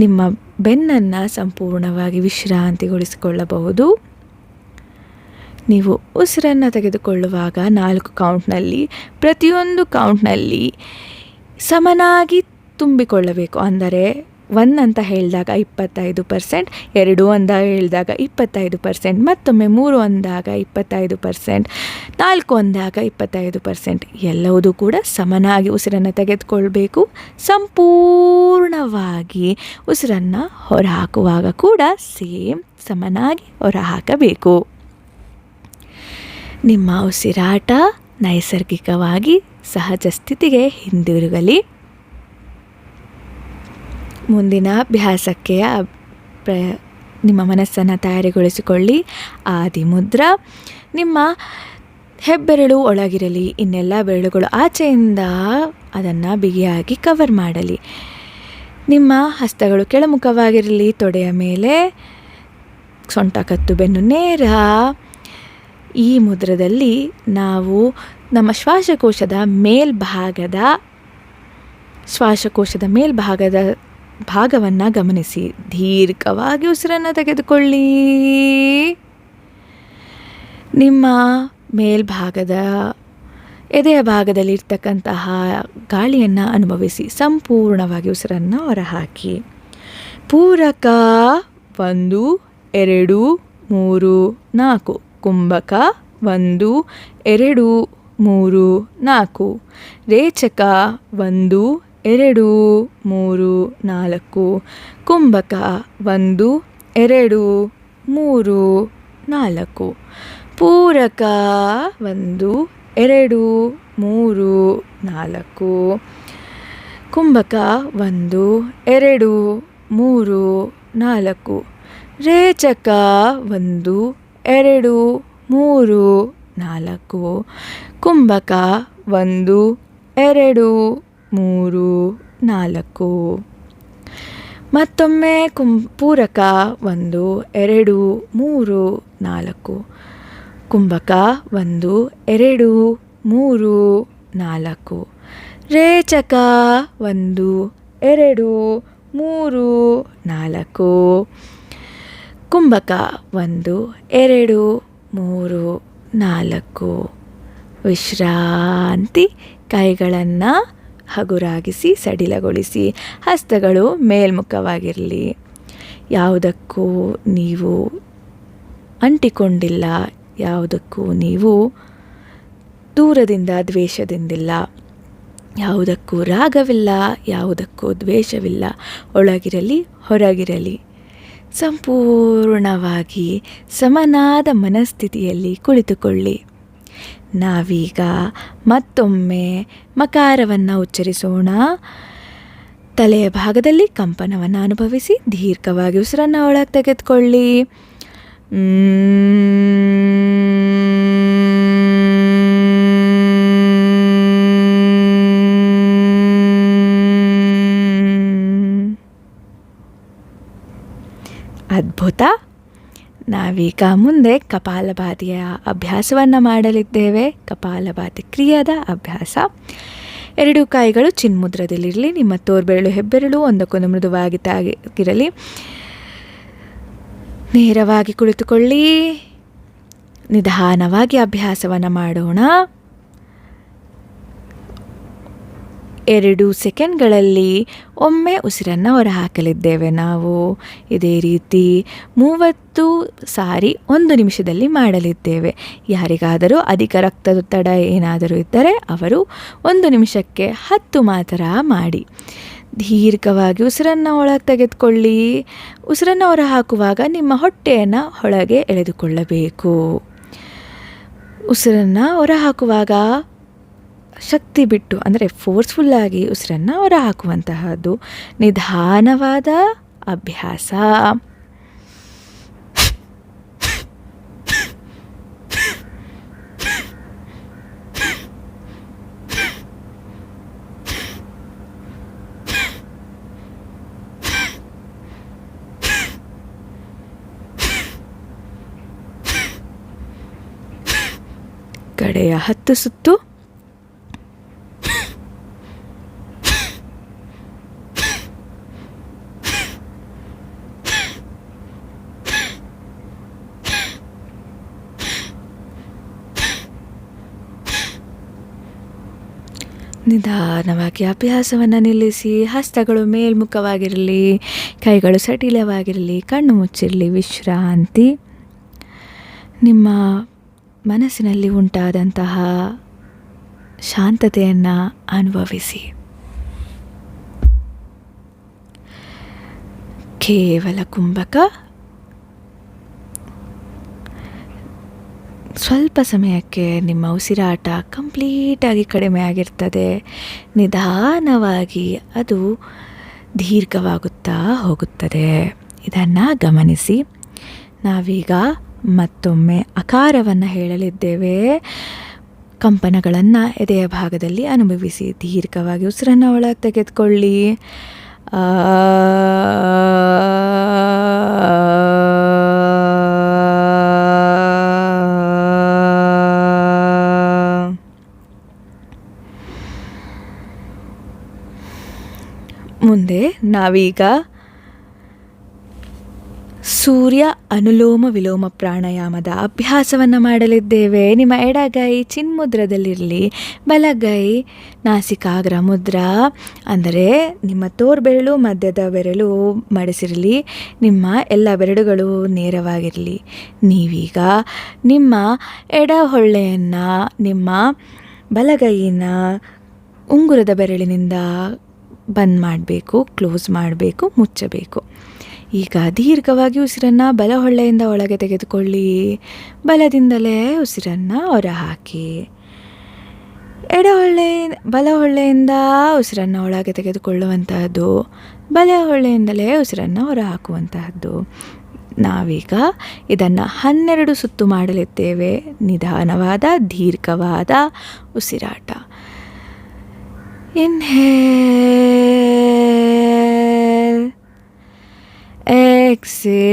ನಿಮ್ಮ ಬೆನ್ನನ್ನು ಸಂಪೂರ್ಣವಾಗಿ ವಿಶ್ರಾಂತಿಗೊಳಿಸಿಕೊಳ್ಳಬಹುದು. ನೀವು ಉಸಿರನ್ನು ತೆಗೆದುಕೊಳ್ಳುವಾಗ 4 ಕೌಂಟ್ನಲ್ಲಿ ಪ್ರತಿಯೊಂದು ಕೌಂಟ್ನಲ್ಲಿ ಸಮನಾಗಿ ತುಂಬಿಕೊಳ್ಳಬೇಕು. ಅಂದರೆ 1 ಅಂತ ಹೇಳಿದಾಗ 25%, 2 ಅಂತ ಹೇಳಿದಾಗ 25%, ಮತ್ತೊಮ್ಮೆ 3 ಅಂದಾಗ 25%, 4 ಅಂದಾಗ 25%. ಎಲ್ಲವೂ ಕೂಡ ಸಮನಾಗಿ ಉಸಿರನ್ನು ತೆಗೆದುಕೊಳ್ಬೇಕು. ಸಂಪೂರ್ಣವಾಗಿ ಉಸಿರನ್ನು ಹೊರಹಾಕುವಾಗ ಕೂಡ ಸೇಮ್ ಸಮನಾಗಿ ಹೊರಹಾಕಬೇಕು. ನಿಮ್ಮ ಉಸಿರಾಟ ನೈಸರ್ಗಿಕವಾಗಿ ಸಹಜ ಸ್ಥಿತಿಗೆ ಹಿಂದಿರುಗಲಿ. ಮುಂದಿನ ಅಭ್ಯಾಸಕ್ಕೆ ನಿಮ್ಮ ಮನಸ್ಸನ್ನು ತಯಾರಿಗೊಳಿಸಿಕೊಳ್ಳಿ. ಆದಿಮುದ್ರಾ. ನಿಮ್ಮ ಹೆಬ್ಬೆರಳು ಒಳಗಿರಲಿ, ಇನ್ನೆಲ್ಲ ಬೆರಳುಗಳು ಆಚೆಯಿಂದ ಅದನ್ನು ಬಿಗಿಯಾಗಿ ಕವರ್ ಮಾಡಲಿ. ನಿಮ್ಮ ಹಸ್ತಗಳು ಕೆಳಮುಖವಾಗಿರಲಿ. ತೊಡೆಯ ಮೇಲೆ ಸೊಂಟ, ಕತ್ತು, ಬೆನ್ನು ನೇರ. ಈ ಮುದ್ರದಲ್ಲಿ ನಾವು ನಮ್ಮ ಶ್ವಾಸಕೋಶದ ಮೇಲ್ಭಾಗದ ಭಾಗವನ್ನು ಗಮನಿಸಿ ದೀರ್ಘವಾಗಿ ಉಸಿರನ್ನು ತೆಗೆದುಕೊಳ್ಳಿ. ನಿಮ್ಮ ಮೇಲ್ಭಾಗದ ಎದೆಯ ಭಾಗದಲ್ಲಿ ಇರ್ತಕ್ಕಂತಹ ಗಾಳಿಯನ್ನು ಅನುಭವಿಸಿ ಸಂಪೂರ್ಣವಾಗಿ ಉಸಿರನ್ನು ಹೊರಹಾಕಿ. ಪೂರಕ 1 2 3 4. ಕುಂಭಕ 1 2 3 4. ರೇಚಕ 1 2 3 4. ಕುಂಭಕ 1 2 3 4. ಪೂರಕ 1 2 3 4. ಕುಂಭಕ 1 2 3 4. ರೇಚಕ 1 2 3 4. ಕುಂಭಕ 1 2 3 4. ಮತ್ತೊಮ್ಮೆ ಪೂರಕ 1 2 3 4. ಕುಂಭಕ 1 2 3 4. ರೇಚಕ 1 2 3 4. ಕುಂಭಕ 1 2 3 4. ವಿಶ್ರಾಂತಿ. ಕೈಗಳನ್ನು ಹಗುರಾಗಿಸಿ ಸಡಿಲಗೊಳಿಸಿ. ಹಸ್ತಗಳು ಮೇಲ್ಮುಖವಾಗಿರಲಿ. ಯಾವುದಕ್ಕೂ ನೀವು ಅಂಟಿಕೊಂಡಿಲ್ಲ, ಯಾವುದಕ್ಕೂ ನೀವು ದೂರದಿಂದ ದ್ವೇಷದಿಂದಿಲ್ಲ, ಯಾವುದಕ್ಕೂ ರಾಗವಿಲ್ಲ, ಯಾವುದಕ್ಕೂ ದ್ವೇಷವಿಲ್ಲ. ಒಳಗಿರಲಿ ಹೊರಗಿರಲಿ ಸಂಪೂರ್ಣವಾಗಿ ಸಮನಾದ ಮನಸ್ಥಿತಿಯಲ್ಲಿ ಕುಳಿತುಕೊಳ್ಳಿ. ನಾವೀಗ ಮತ್ತೊಮ್ಮೆ ಮಕಾರವನ್ನು ಉಚ್ಚರಿಸೋಣ. ತಲೆಯ ಭಾಗದಲ್ಲಿ ಕಂಪನವನ್ನು ಅನುಭವಿಸಿ ದೀರ್ಘವಾಗಿ ಉಸಿರನ್ನು ಒಳಗೆ ತೆಗೆದುಕೊಳ್ಳಿ. ಅದ್ಭುತ. ನಾವೀಗ ಮುಂದೆ ಕಪಾಲಭಾತಿಯ ಅಭ್ಯಾಸವನ್ನು ಮಾಡಲಿದ್ದೇವೆ. ಕಪಾಲಭಾತಿ ಕ್ರಿಯಾದ ಅಭ್ಯಾಸ. 2 ಕೈಗಳು ಚಿನ್ಮುದ್ರದಲ್ಲಿರಲಿ. ನಿಮ್ಮ ತೋರ್ಬೆರಳು ಹೆಬ್ಬೆರಳು ಒಂದಕ್ಕೊಂದು ಮೃದುವಾಗಿ ತಾಗಿರಲಿ. ನೇರವಾಗಿ ಕುಳಿತುಕೊಳ್ಳಿ. ನಿಧಾನವಾಗಿ ಅಭ್ಯಾಸವನ್ನು ಮಾಡೋಣ. 2 ಸೆಕೆಂಡ್ಗಳಲ್ಲಿ ಒಮ್ಮೆ ಉಸಿರನ್ನು ಹೊರಹಾಕಲಿದ್ದೇವೆ. ನಾವು ಇದೇ ರೀತಿ 30 ಸಾರಿ 1 ನಿಮಿಷದಲ್ಲಿ ಮಾಡಲಿದ್ದೇವೆ. ಯಾರಿಗಾದರೂ ಅಧಿಕ ರಕ್ತದೊತ್ತಡ ಏನಾದರೂ ಇದ್ದರೆ ಅವರು 1 ನಿಮಿಷಕ್ಕೆ 10 ಮಾತ್ರ ಮಾಡಿ. ದೀರ್ಘವಾಗಿ ಉಸಿರನ್ನು ಒಳಗೆ ತೆಗೆದುಕೊಳ್ಳಿ. ಉಸಿರನ್ನು ಹೊರ ಹಾಕುವಾಗ ನಿಮ್ಮ ಹೊಟ್ಟೆಯನ್ನು ಒಳಗೆ ಎಳೆದುಕೊಳ್ಳಬೇಕು. ಉಸಿರನ್ನು ಹೊರ ಹಾಕುವಾಗ ಶಕ್ತಿ ಬಿಟ್ಟು, ಅಂದರೆ ಫೋರ್ಸ್ಫುಲ್ಲಾಗಿ ಉಸಿರನ್ನು ಹೊರ ಹಾಕುವಂತಹದ್ದು ನಿಧಾನವಾದ ಅಭ್ಯಾಸ. ಕಡೆಯ 10 ಸುತ್ತು. ನಿಧಾನವಾಗಿ ಅಭ್ಯಾಸವನ್ನು ನಿಲ್ಲಿಸಿ. ಹಸ್ತಗಳು ಮೇಲ್ಮುಖವಾಗಿರಲಿ, ಕೈಗಳು ಸಡಿಲವಾಗಿರಲಿ, ಕಣ್ಣು ಮುಚ್ಚಿರಲಿ. ವಿಶ್ರಾಂತಿ. ನಿಮ್ಮ ಮನಸ್ಸಿನಲ್ಲಿ ಉಂಟಾದಂತಹ ಶಾಂತತೆಯನ್ನು ಅನುಭವಿಸಿ. ಕೇವಲ ಕುಂಭಕ. ಸ್ವಲ್ಪ ಸಮಯಕ್ಕೆ ನಿಮ್ಮ ಉಸಿರಾಟ ಕಂಪ್ಲೀಟಾಗಿ ಕಡಿಮೆ ಆಗಿರ್ತದೆ. ನಿಧಾನವಾಗಿ ಅದು ದೀರ್ಘವಾಗುತ್ತಾ ಹೋಗುತ್ತದೆ. ಇದನ್ನು ಗಮನಿಸಿ. ನಾವೀಗ ಮತ್ತೊಮ್ಮೆ ಅಕಾರವನ್ನು ಹೇಳಲಿದ್ದೇವೆ. ಕಂಪನಗಳನ್ನು ಎದೆಯ ಭಾಗದಲ್ಲಿ ಅನುಭವಿಸಿ. ದೀರ್ಘವಾಗಿ ಉಸಿರನ್ನು ಒಳಗೆ ತೆಗೆದುಕೊಳ್ಳಿ. ಮುಂದೆ ನಾವೀಗ ಸೂರ್ಯ ಅನುಲೋಮ ವಿಲೋಮ ಪ್ರಾಣಾಯಾಮದ ಅಭ್ಯಾಸವನ್ನು ಮಾಡಲಿದ್ದೇವೆ. ನಿಮ್ಮ ಎಡಗೈ ಚಿನ್ಮುದ್ರದಲ್ಲಿರಲಿ, ಬಲಗೈ ನಾಸಿಕಾಗ್ರ ಮುದ್ರಾ, ಅಂದರೆ ನಿಮ್ಮ ತೋರ್ಬೆರಳು ಮಧ್ಯದ ಬೆರಳು ಮಡಿಸಿರಲಿ, ನಿಮ್ಮ ಎಲ್ಲ ಬೆರಳುಗಳು ನೇರವಾಗಿರಲಿ. ನೀವೀಗ ನಿಮ್ಮ ಎಡ ಹೊಳ್ಳೆಯನ್ನು ನಿಮ್ಮ ಬಲಗೈಯಿನ ಉಂಗುರದ ಬೆರಳಿನಿಂದ ಬಂದ್ ಮಾಡಬೇಕು, ಕ್ಲೋಸ್ ಮಾಡಬೇಕು, ಮುಚ್ಚಬೇಕು. ಈಗ ದೀರ್ಘವಾಗಿ ಉಸಿರನ್ನು ಬಲ ಹೊಳ್ಳೆಯಿಂದ ಒಳಗೆ ತೆಗೆದುಕೊಳ್ಳಿ. ಬಲದಿಂದಲೇ ಉಸಿರನ್ನು ಹೊರಹಾಕಿ. ಬಲ ಹೊಳ್ಳೆಯಿಂದ ಉಸಿರನ್ನು ಒಳಗೆ ತೆಗೆದುಕೊಳ್ಳುವಂತಹದ್ದು, ಬಲ ಹೊಳ್ಳೆಯಿಂದಲೇ ಉಸಿರನ್ನು ಹೊರಹಾಕುವಂತಹದ್ದು. ನಾವೀಗ ಇದನ್ನು 12 ಸುತ್ತು ಮಾಡಲಿದ್ದೇವೆ. ನಿಧಾನವಾದ ದೀರ್ಘವಾದ ಉಸಿರಾಟ. Inhale, exhale.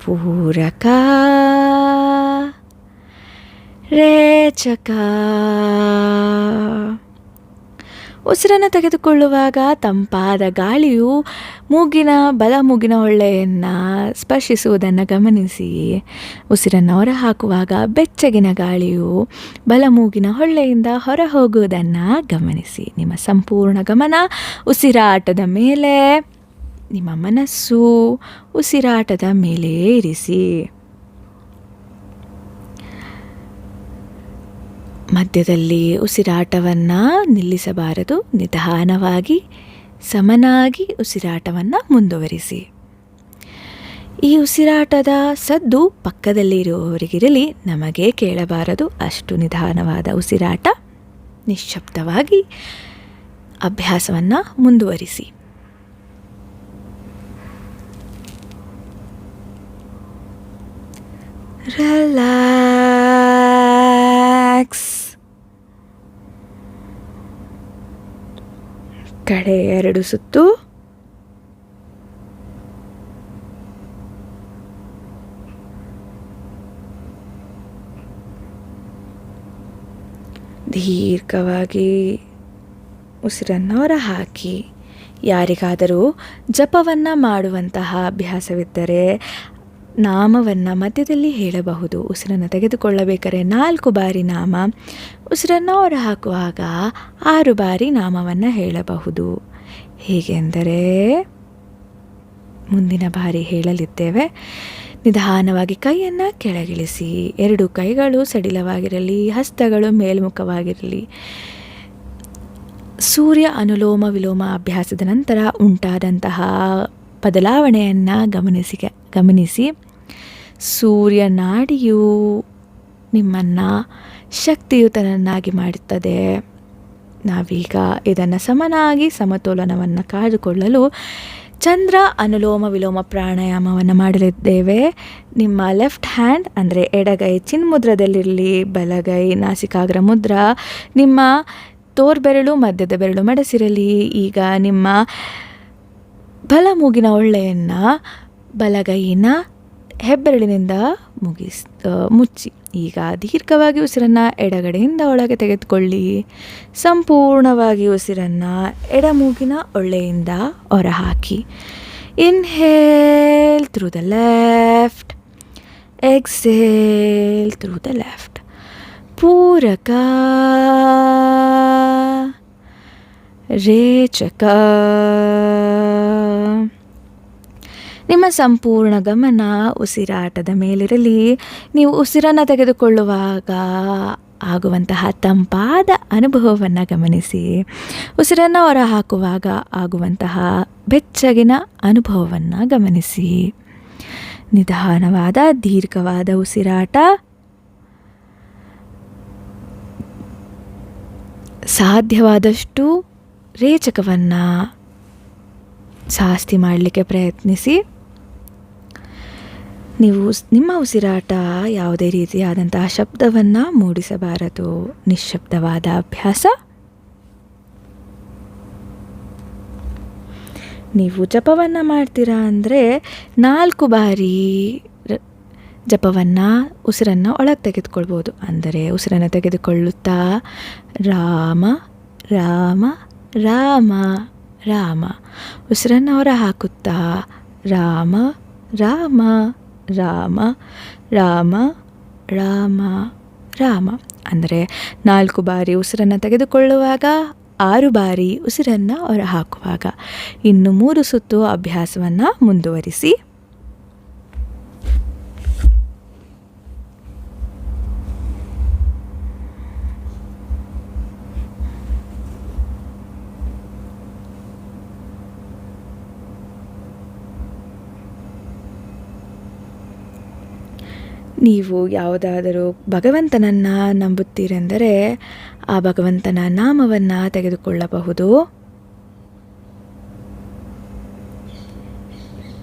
ಪೂರಕ, ರೇಚಕ. ಉಸಿರನ್ನು ತೆಗೆದುಕೊಳ್ಳುವಾಗ ತಂಪಾದ ಗಾಳಿಯು ಬಲ ಮೂಗಿನ ಹೊಳ್ಳೆಯನ್ನು ಸ್ಪರ್ಶಿಸುವುದನ್ನು ಗಮನಿಸಿ. ಉಸಿರನ್ನು ಹೊರಹಾಕುವಾಗ ಬೆಚ್ಚಗಿನ ಗಾಳಿಯು ಬಲ ಮೂಗಿನ ಹೊಳ್ಳೆಯಿಂದ ಹೊರ ಹೋಗುವುದನ್ನು ಗಮನಿಸಿ. ನಿಮ್ಮ ಸಂಪೂರ್ಣ ಗಮನ ಉಸಿರಾಟದ ಮೇಲೆ, ನಿಮ್ಮ ಮನಸ್ಸು ಉಸಿರಾಟದ ಮೇಲೆ ಇರಿಸಿ. ಮಧ್ಯದಲ್ಲಿ ಉಸಿರಾಟವನ್ನು ನಿಲ್ಲಿಸಬಾರದು. ನಿಧಾನವಾಗಿ ಸಮನಾಗಿ ಉಸಿರಾಟವನ್ನು ಮುಂದುವರಿಸಿ. ಈ ಉಸಿರಾಟದ ಸದ್ದು ಪಕ್ಕದಲ್ಲಿ ಇರುವವರಿಗಿರಲಿ, ನಮಗೆ ಕೇಳಬಾರದು. ಅಷ್ಟು ನಿಧಾನವಾದ ಉಸಿರಾಟ. ನಿಶ್ಶಬ್ದವಾಗಿ ಅಭ್ಯಾಸವನ್ನು ಮುಂದುವರಿಸಿ. ರಿಲ್ಯಾಕ್ಸ್. ಕಡೆ 2 ಸುತ್ತು. ದೀರ್ಘವಾಗಿ ಉಸಿರನ್ನು ಹೊರಹಾಕಿ. ಯಾರಿಗಾದರೂ ಜಪವನ್ನು ಮಾಡುವಂತಹ ಅಭ್ಯಾಸವಿದ್ದರೆ ನಾಮವನ್ನು ಮಧ್ಯದಲ್ಲಿ ಹೇಳಬಹುದು. ಉಸಿರನ್ನು ತೆಗೆದುಕೊಳ್ಳಬೇಕಾದ್ರೆ 4 ಬಾರಿ ನಾಮ, ಉಸಿರನ್ನು ಹೊರಹಾಕುವಾಗ 6 ಬಾರಿ ನಾಮವನ್ನು ಹೇಳಬಹುದು. ಹೇಗೆಂದರೆ ಮುಂದಿನ ಬಾರಿ ಹೇಳಲಿದ್ದೇವೆ. ನಿಧಾನವಾಗಿ ಕೈಯನ್ನು ಕೆಳಗಿಳಿಸಿ. 2 ಕೈಗಳು ಸಡಿಲವಾಗಿರಲಿ, ಹಸ್ತಗಳು ಮೇಲ್ಮುಖವಾಗಿರಲಿ. ಸೂರ್ಯ ಅನುಲೋಮ ವಿಲೋಮ ಅಭ್ಯಾಸದ ನಂತರ ಉಂಟಾದಂತಹ ಬದಲಾವಣೆಯನ್ನು ಗಮನಿಸಿ. ಸೂರ್ಯ ನಾಡಿಯು ನಿಮ್ಮನ್ನು ಶಕ್ತಿಯುತನನ್ನಾಗಿ ಮಾಡುತ್ತದೆ. ನಾವೀಗ ಇದನ್ನು ಸಮನಾಗಿ ಸಮತೋಲನವನ್ನು ಕಾಯ್ದುಕೊಳ್ಳಲು ಚಂದ್ರ ಅನುಲೋಮ ವಿಲೋಮ ಪ್ರಾಣಾಯಾಮವನ್ನು ಮಾಡಲಿದ್ದೇವೆ. ನಿಮ್ಮ ಲೆಫ್ಟ್ ಹ್ಯಾಂಡ್ ಅಂದರೆ ಎಡಗೈ ಚಿನ್ಮುದ್ರದಲ್ಲಿರಲಿ, ಬಲಗೈ ನಾಸಿಕಾಗ್ರ ಮುದ್ರಾ, ನಿಮ್ಮ ತೋರ್ಬೆರಳು ಮಧ್ಯದ ಬೆರಳು ಮಡಸಿರಲಿ. ಈಗ ನಿಮ್ಮ ಬಲ ಮೂಗಿನ ಹೊಳ್ಳೆಯನ್ನು ಬಲಗೈಯಿನ ಹೆಬ್ಬೆರಳಿನಿಂದ ಮುಚ್ಚಿ. ಈಗ ದೀರ್ಘವಾಗಿ ಉಸಿರನ್ನು ಎಡಗಡೆಯಿಂದ ಒಳಗೆ ತೆಗೆದುಕೊಳ್ಳಿ. ಸಂಪೂರ್ಣವಾಗಿ ಉಸಿರನ್ನು ಎಡಮೂಗಿನ ಒಳ್ಳೆಯಿಂದ ಹೊರಹಾಕಿ. Inhale through the left, exhale through the left. ಪೂರಕ, ರೇಚಕ. ನಿಮ್ಮ ಸಂಪೂರ್ಣ ಗಮನ ಉಸಿರಾಟದ ಮೇಲಿರಲಿ. ನೀವು ಉಸಿರನ್ನು ತೆಗೆದುಕೊಳ್ಳುವಾಗ ಆಗುವಂತಹ ತಂಪಾದ ಅನುಭವವನ್ನು ಗಮನಿಸಿ. ಉಸಿರನ್ನು ಹೊರ ಹಾಕುವಾಗ ಆಗುವಂತಹ ಬೆಚ್ಚಗಿನ ಅನುಭವವನ್ನು ಗಮನಿಸಿ. ನಿಧಾನವಾದ ದೀರ್ಘವಾದ ಉಸಿರಾಟ. ಸಾಧ್ಯವಾದಷ್ಟು ರೇಚಕವನ್ನು ಜಾಸ್ತಿ ಮಾಡಲಿಕ್ಕೆ ಪ್ರಯತ್ನಿಸಿ. ನೀವು ನಿಮ್ಮ ಉಸಿರಾಟ ಯಾವುದೇ ರೀತಿಯಾದಂತಹ ಶಬ್ದವನ್ನು ಮೂಡಿಸಬಾರದು. ನಿಶ್ಶಬ್ದವಾದ ಅಭ್ಯಾಸ. ನೀವು ಜಪವನ್ನು ಮಾಡ್ತೀರಾ ಅಂದರೆ 4 ಬಾರಿ ಜಪವನ್ನು ಉಸಿರನ್ನು ಒಳಗೆ ತೆಗೆದುಕೊಳ್ಬೋದು. ಅಂದರೆ ಉಸಿರನ್ನು ತೆಗೆದುಕೊಳ್ಳುತ್ತಾ ರಾಮ ರಾಮ ರಾಮ ರಾಮ, ಉಸಿರನ್ನು ಹೊರ ಹಾಕುತ್ತಾ ರಾಮ ರಾಮ ರಾಮ ರಾಮ ರಾಮ ರಾಮ. ಅಂದರೆ 4 ಬಾರಿ ಉಸಿರನ್ನು ತೆಗೆದುಕೊಳ್ಳುವಾಗ, 6 ಬಾರಿ ಉಸಿರನ್ನು ಹೊರ ಹಾಕುವಾಗ. ಇನ್ನು 3 ಸುತ್ತು ಅಭ್ಯಾಸವನ್ನು ಮುಂದುವರಿಸಿ. ನೀವು ಯಾವುದಾದರೂ ಭಗವಂತನನ್ನು ನಂಬುತ್ತೀರೆಂದರೆ ಆ ಭಗವಂತನ ನಾಮವನ್ನು ತೆಗೆದುಕೊಳ್ಳಬಹುದು.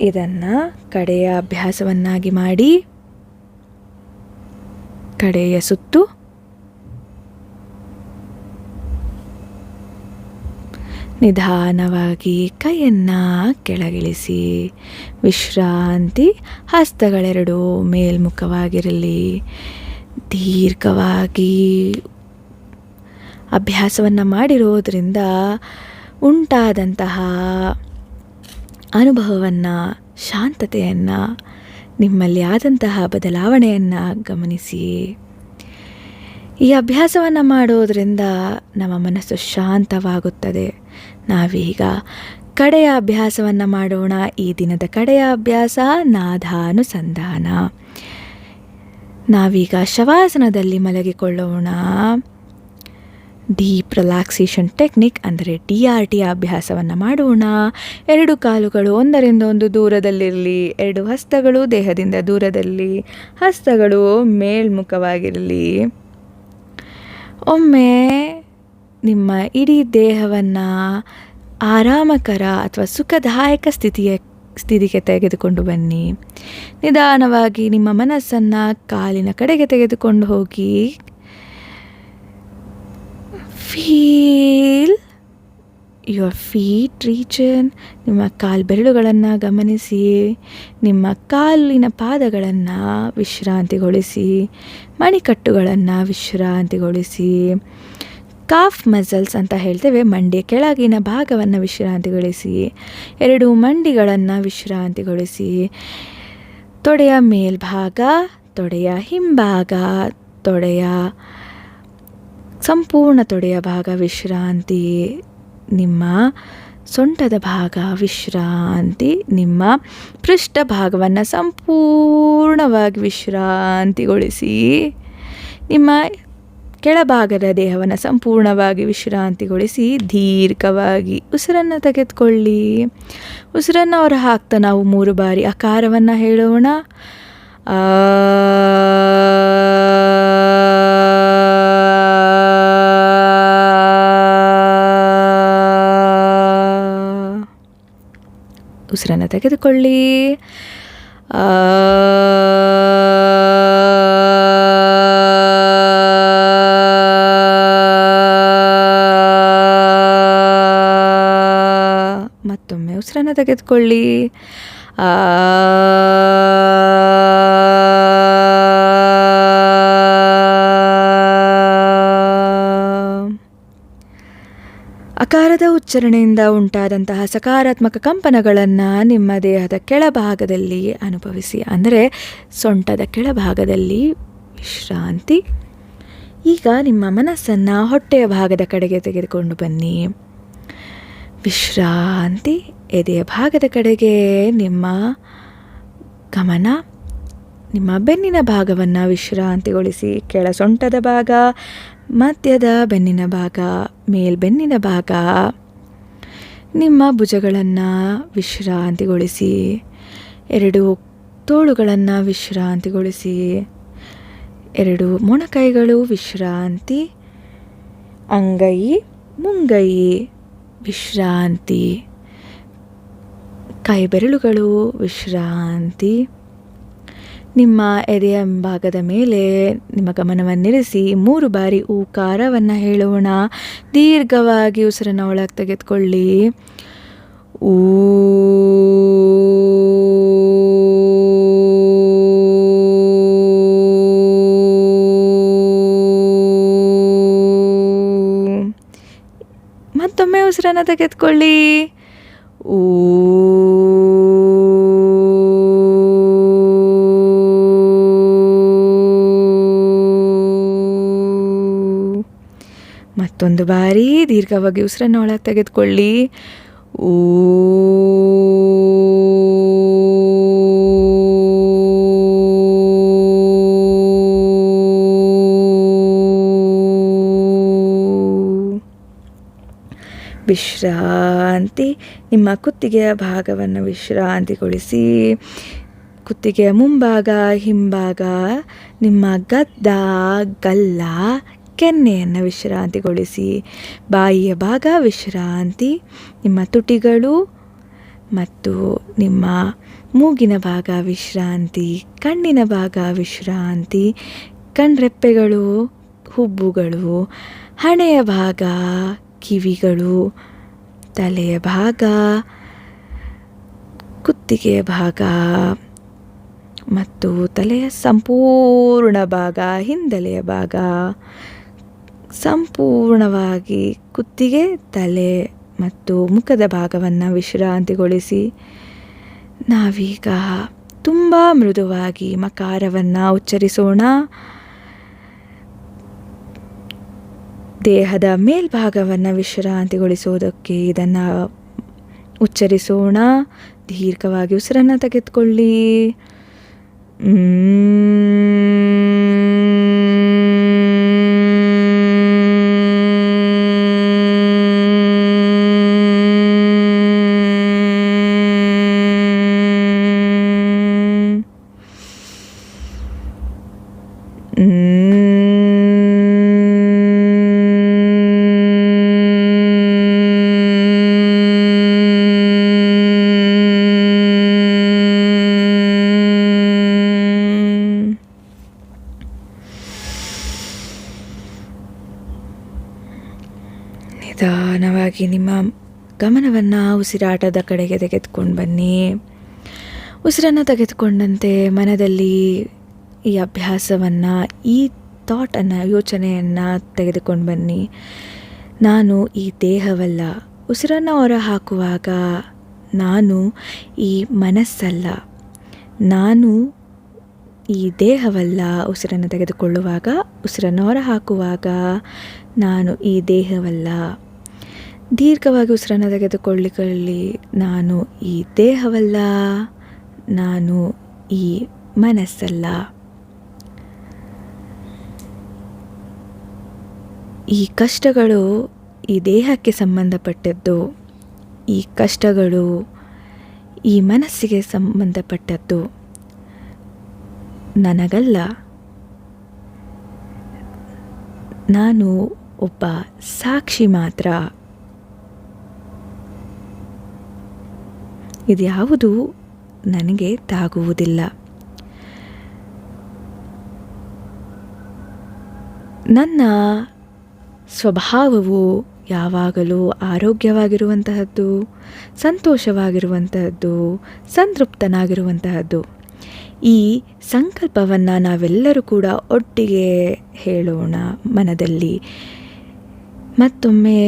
ಇದನ್ನು ಕಡೆಯ ಅಭ್ಯಾಸವನ್ನಾಗಿ ಮಾಡಿ. ಕಡೆಯ ಸುತ್ತು. ನಿಧಾನವಾಗಿ ಕೈಯನ್ನು ಕೆಳಗಿಳಿಸಿ. ವಿಶ್ರಾಂತಿ. ಹಸ್ತಗಳೆರಡೂ ಮೇಲ್ಮುಖವಾಗಿರಲಿ. ದೀರ್ಘವಾಗಿ ಅಭ್ಯಾಸವನ್ನು ಮಾಡಿರೋದ್ರಿಂದ ಉಂಟಾದಂತಹ ಅನುಭವವನ್ನು, ಶಾಂತತೆಯನ್ನು, ನಿಮ್ಮಲ್ಲಿ ಆದಂತಹ ಬದಲಾವಣೆಯನ್ನು ಗಮನಿಸಿ. ಈ ಅಭ್ಯಾಸವನ್ನು ಮಾಡೋದರಿಂದ ನಮ್ಮ ಮನಸ್ಸು ಶಾಂತವಾಗುತ್ತದೆ. ನಾವೀಗ ಕಡೆಯ ಅಭ್ಯಾಸವನ್ನು ಮಾಡೋಣ. ಈ ದಿನದ ಕಡೆಯ ಅಭ್ಯಾಸ ನಾದಾನುಸಂಧಾನ. ನಾವೀಗ ಶವಾಸನದಲ್ಲಿ ಮಲಗಿಕೊಳ್ಳೋಣ. ಡೀಪ್ ರಿಲ್ಯಾಕ್ಸೇಷನ್ ಟೆಕ್ನಿಕ್ ಅಂದರೆ DRT ಅಭ್ಯಾಸವನ್ನು ಮಾಡೋಣ. 2 ಕಾಲುಗಳು ಒಂದರಿಂದ ಒಂದು ದೂರದಲ್ಲಿರಲಿ. 2 ಹಸ್ತಗಳು ದೇಹದಿಂದ ದೂರದಲ್ಲಿ. ಹಸ್ತಗಳು ಮೇಲ್ಮುಖವಾಗಿರಲಿ. ಒಮ್ಮೆ ನಿಮ್ಮ ಇಡೀ ದೇಹವನ್ನು ಆರಾಮಕರ ಅಥವಾ ಸುಖದಾಯಕ ಸ್ಥಿತಿಗೆ ತೆಗೆದುಕೊಂಡು ಬನ್ನಿ. ನಿಧಾನವಾಗಿ ನಿಮ್ಮ ಮನಸ್ಸನ್ನು ಕಾಲಿನ ಕಡೆಗೆ ತೆಗೆದುಕೊಂಡು ಹೋಗಿ. Feel your feet reach on. ನಿಮ್ಮ ಕಾಲು ಬೆರಳುಗಳನ್ನು ಗಮನಿಸಿ. ನಿಮ್ಮ ಕಾಲಿನ ಪಾದಗಳನ್ನು ವಿಶ್ರಾಂತಿಗೊಳಿಸಿ. ಮಣಿಕಟ್ಟುಗಳನ್ನು ವಿಶ್ರಾಂತಿಗೊಳಿಸಿ. ಕಾಫ್ ಮಸಲ್ಸ್ ಅಂತ ಹೇಳ್ತೇವೆ. ಮಂಡಿಯ ಕೆಳಗಿನ ಭಾಗವನ್ನು ವಿಶ್ರಾಂತಿಗೊಳಿಸಿ. 2 ಮಂಡಿಗಳನ್ನು ವಿಶ್ರಾಂತಿಗೊಳಿಸಿ. ತೊಡೆಯ ಮೇಲ್ಭಾಗ, ತೊಡೆಯ ಹಿಂಭಾಗ, ಸಂಪೂರ್ಣ ತೊಡೆಯ ಭಾಗ ವಿಶ್ರಾಂತಿ. ನಿಮ್ಮ ಸೊಂಟದ ಭಾಗ ವಿಶ್ರಾಂತಿ. ನಿಮ್ಮ ಪೃಷ್ಠಭಾಗವನ್ನು ಸಂಪೂರ್ಣವಾಗಿ ವಿಶ್ರಾಂತಿಗೊಳಿಸಿ. ನಿಮ್ಮ ಕೆಳಭಾಗದ ದೇಹವನ್ನು ಸಂಪೂರ್ಣವಾಗಿ ವಿಶ್ರಾಂತಿಗೊಳಿಸಿ. ದೀರ್ಘವಾಗಿ ಉಸಿರನ್ನು ತೆಗೆದುಕೊಳ್ಳಿ. ಉಸಿರನ್ನು ಹೊರ ಹಾಕ್ತಾ ನಾವು 3 ಬಾರಿ ಆಕಾರವನ್ನು ಹೇಳೋಣ. ಉಸಿರನ್ನು ತೆಗೆದುಕೊಳ್ಳಿ. ಮತ್ತೊಮ್ಮೆ ಉಸಿರನ್ನು ತೆಗೆದುಕೊಳ್ಳಿ. ಅಕಾರದ ಉಚ್ಚಾರಣೆಯಿಂದ ಉಂಟಾದಂತಹ ಸಕಾರಾತ್ಮಕ ಕಂಪನಗಳನ್ನು ನಿಮ್ಮ ದೇಹದ ಕೆಳಭಾಗದಲ್ಲಿ ಅನುಭವಿಸಿ, ಅಂದರೆ ಸೊಂಟದ ಕೆಳಭಾಗದಲ್ಲಿ ವಿಶ್ರಾಂತಿ. ಈಗ ನಿಮ್ಮ ಮನಸ್ಸನ್ನು ಹೊಟ್ಟೆಯ ಭಾಗದ ಕಡೆಗೆ ತೆಗೆದುಕೊಂಡು ಬನ್ನಿ. ವಿಶ್ರಾಂತಿ. ಎದೆಯ ಭಾಗದ ಕಡೆಗೆ ನಿಮ್ಮ ಗಮನ. ನಿಮ್ಮ ಬೆನ್ನಿನ ಭಾಗವನ್ನು ವಿಶ್ರಾಂತಿಗೊಳಿಸಿ. ಕೆಳ ಸೊಂಟದ ಭಾಗ, ಮಧ್ಯದ ಬೆನ್ನಿನ ಭಾಗ, ಮೇಲ್ಬೆನ್ನಿನ ಭಾಗ, ನಿಮ್ಮ ಭುಜಗಳನ್ನು ವಿಶ್ರಾಂತಿಗೊಳಿಸಿ. 2 ತೋಳುಗಳನ್ನು ವಿಶ್ರಾಂತಿಗೊಳಿಸಿ. 2 ಮೊಣಕೈಗಳು ವಿಶ್ರಾಂತಿ. ಅಂಗೈ, ಮುಂಗೈ ವಿಶ್ರಾಂತಿ. ಕೈ ಬೆರಳುಗಳು ವಿಶ್ರಾಂತಿ. ನಿಮ್ಮ ಎದೆಯ ಭಾಗದ ಮೇಲೆ ನಿಮ್ಮ ಗಮನವನ್ನಿರಿಸಿ 3 ಬಾರಿ ಊಕಾರವನ್ನು ಹೇಳೋಣ. ದೀರ್ಘವಾಗಿ ಉಸಿರನ್ನು ಒಳಗೆ ತೆಗೆದುಕೊಳ್ಳಿ. ಊ. ಮತ್ತೊಮ್ಮೆ ಉಸಿರನ್ನು ತೆಗೆದುಕೊಳ್ಳಿ. ಊ. ಮತ್ತೊಂದು ಬಾರಿ ದೀರ್ಘವಾಗಿ ಉಸಿರನ್ನು ಒಳಗೆ ತೆಗೆದುಕೊಳ್ಳಿ. ಊ. ವಿಶ್ರಾಂತಿ. ನಿಮ್ಮ ಕುತ್ತಿಗೆಯ ಭಾಗವನ್ನು ವಿಶ್ರಾಂತಿಗೊಳಿಸಿ. ಕುತ್ತಿಗೆಯ ಮುಂಭಾಗ, ಹಿಂಭಾಗ, ನಿಮ್ಮ ಗದ್ದ, ಗಲ್ಲ, ಕೆನ್ನೆಯನ್ನು ವಿಶ್ರಾಂತಿಗೊಳಿಸಿ. ಬಾಯಿಯ ಭಾಗ ವಿಶ್ರಾಂತಿ. ನಿಮ್ಮ ತುಟಿಗಳು ಮತ್ತು ನಿಮ್ಮ ಮೂಗಿನ ಭಾಗ ವಿಶ್ರಾಂತಿ. ಕಣ್ಣಿನ ಭಾಗ ವಿಶ್ರಾಂತಿ. ಕಣ್ರೆಪ್ಪೆಗಳು, ಹುಬ್ಬುಗಳು, ಹಣೆಯ ಭಾಗ, ಕಿವಿಗಳು, ತಲೆಯ ಭಾಗ, ಕುತ್ತಿಗೆಯ ಭಾಗ ಮತ್ತು ತಲೆಯ ಸಂಪೂರ್ಣ ಭಾಗ, ಹಿಂದಲೆಯ ಭಾಗ, ಸಂಪೂರ್ಣವಾಗಿ ಕುತ್ತಿಗೆ, ತಲೆ ಮತ್ತು ಮುಖದ ಭಾಗವನ್ನು ವಿಶ್ರಾಂತಿಗೊಳಿಸಿ. ನಾವೀಗ ತುಂಬ ಮೃದುವಾಗಿ ಮಕಾರವನ್ನು ಉಚ್ಚರಿಸೋಣ. ದೇಹದ ಮೇಲ್ಭಾಗವನ್ನು ವಿಶ್ರಾಂತಿಗೊಳಿಸೋದಕ್ಕೆ ಇದನ್ನು ಉಚ್ಚರಿಸೋಣ. ದೀರ್ಘವಾಗಿ ಉಸಿರನ್ನು ತೆಗೆದುಕೊಳ್ಳಿ. ನಿಧಾನವಾಗಿ ನಿಮ್ಮ ಗಮನವನ್ನು ಉಸಿರಾಟದ ಕಡೆಗೆ ತೆಗೆದುಕೊಂಡು ಬನ್ನಿ. ಉಸಿರನ್ನು ತೆಗೆದುಕೊಂಡಂತೆ ಮನದಲ್ಲಿ ಈ ಅಭ್ಯಾಸವನ್ನು, ಈ ಥಾಟನ್ನು, ಯೋಚನೆಯನ್ನು ತೆಗೆದುಕೊಂಡು ಬನ್ನಿ. ನಾನು ಈ ದೇಹವಲ್ಲ. ಉಸಿರನ್ನು ಹೊರ ಹಾಕುವಾಗ ನಾನು ಈ ಮನಸ್ಸಲ್ಲ, ನಾನು ಈ ದೇಹವಲ್ಲ. ಉಸಿರನ್ನು ತೆಗೆದುಕೊಳ್ಳುವಾಗ, ಉಸಿರನ್ನು ಹೊರ ಹಾಕುವಾಗ ನಾನು ಈ ದೇಹವಲ್ಲ. ದೀರ್ಘವಾಗಿ ಉಸಿರನ್ನು ತೆಗೆದುಕೊಳ್ಳಿ. ನಾನು ಈ ದೇಹವಲ್ಲ, ನಾನು ಈ ಮನಸ್ಸಲ್ಲ. ಈ ಕಷ್ಟಗಳು ಈ ದೇಹಕ್ಕೆ ಸಂಬಂಧಪಟ್ಟದ್ದು, ಈ ಕಷ್ಟಗಳು ಈ ಮನಸ್ಸಿಗೆ ಸಂಬಂಧಪಟ್ಟದ್ದು, ನನಗಲ್ಲ. ನಾನು ಒಬ್ಬ ಸಾಕ್ಷಿ ಮಾತ್ರ. ಇದ್ಯಾವುದು ನನಗೆ ತಾಗುವುದಿಲ್ಲ. ನನ್ನ ಸ್ವಭಾವವು ಯಾವಾಗಲೂ ಆರೋಗ್ಯವಾಗಿರುವಂತಹದ್ದು, ಸಂತೋಷವಾಗಿರುವಂತಹದ್ದು, ಸಂತೃಪ್ತನಾಗಿರುವಂತಹದ್ದು. ಈ ಸಂಕಲ್ಪವನ್ನು ನಾವೆಲ್ಲರೂ ಕೂಡ ಒಟ್ಟಿಗೆ ಹೇಳೋಣ. ಮನದಲ್ಲಿ ಮತ್ತೊಮ್ಮೆ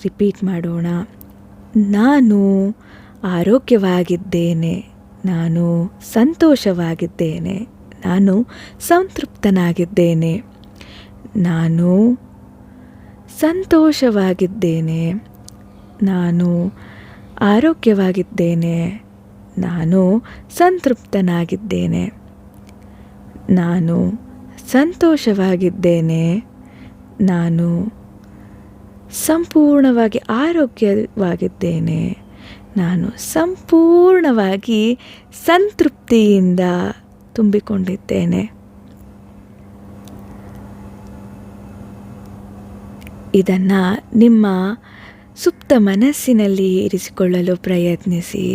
ರಿಪೀಟ್ ಮಾಡೋಣ. ನಾನು ಆರೋಗ್ಯವಾಗಿದ್ದೇನೆ, ನಾನು ಸಂತೋಷವಾಗಿದ್ದೇನೆ, ನಾನು ಸಂತೃಪ್ತನಾಗಿದ್ದೇನೆ, ನಾನು ಸಂತೋಷವಾಗಿದ್ದೇನೆ, ನಾನು ಆರೋಗ್ಯವಾಗಿದ್ದೇನೆ, ನಾನು ಸಂತೃಪ್ತನಾಗಿದ್ದೇನೆ, ನಾನು ಸಂತೋಷವಾಗಿದ್ದೇನೆ, ನಾನು ಸಂಪೂರ್ಣವಾಗಿ ಆರೋಗ್ಯವಾಗಿದ್ದೇನೆ, ನಾನು ಸಂಪೂರ್ಣವಾಗಿ ಸಂತೃಪ್ತಿಯಿಂದ ತುಂಬಿಕೊಂಡಿದ್ದೇನೆ. ಇದನ್ನು ನಿಮ್ಮ ಸುಪ್ತ ಮನಸ್ಸಿನಲ್ಲಿ ಇರಿಸಿಕೊಳ್ಳಲು ಪ್ರಯತ್ನಿಸಿ.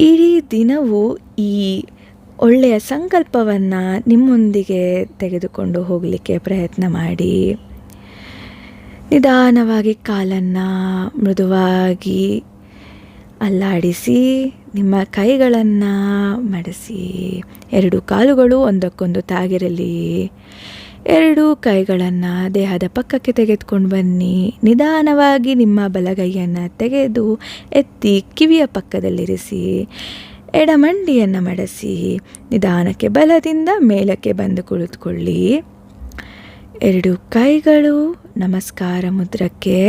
ಇಡೀ ದಿನವೂ ಈ ಒಳ್ಳೆಯ ಸಂಕಲ್ಪವನ್ನು ನಿಮ್ಮೊಂದಿಗೆ ತೆಗೆದುಕೊಂಡು ಹೋಗಲಿಕ್ಕೆ ಪ್ರಯತ್ನ ಮಾಡಿ. ನಿಧಾನವಾಗಿ ಕಾಲನ್ನು ಮೃದುವಾಗಿ ಅಲ್ಲಾಡಿಸಿ, ನಿಮ್ಮ ಕೈಗಳನ್ನು ಮಡಿಸಿ, 2 ಕಾಲುಗಳು ಒಂದಕ್ಕೊಂದು ತಾಗಿರಲಿ. 2 ಕೈಗಳನ್ನು ದೇಹದ ಪಕ್ಕಕ್ಕೆ ತೆಗೆದುಕೊಂಡು ಬನ್ನಿ. ನಿಧಾನವಾಗಿ ನಿಮ್ಮ ಬಲಗೈಯನ್ನು ತೆಗೆದು ಎತ್ತಿ ಕಿವಿಯ ಪಕ್ಕದಲ್ಲಿರಿಸಿ. ಎಡಮಂಡಿಯನ್ನು ಮಡಸಿ ನಿಧಾನಕ್ಕೆ ಬಲದಿಂದ ಮೇಲಕ್ಕೆ ಬಂದು ಕುಳಿತುಕೊಳ್ಳಿ. 2 ಕೈಗಳು ನಮಸ್ಕಾರ ಮುದ್ರಕ್ಕೆ.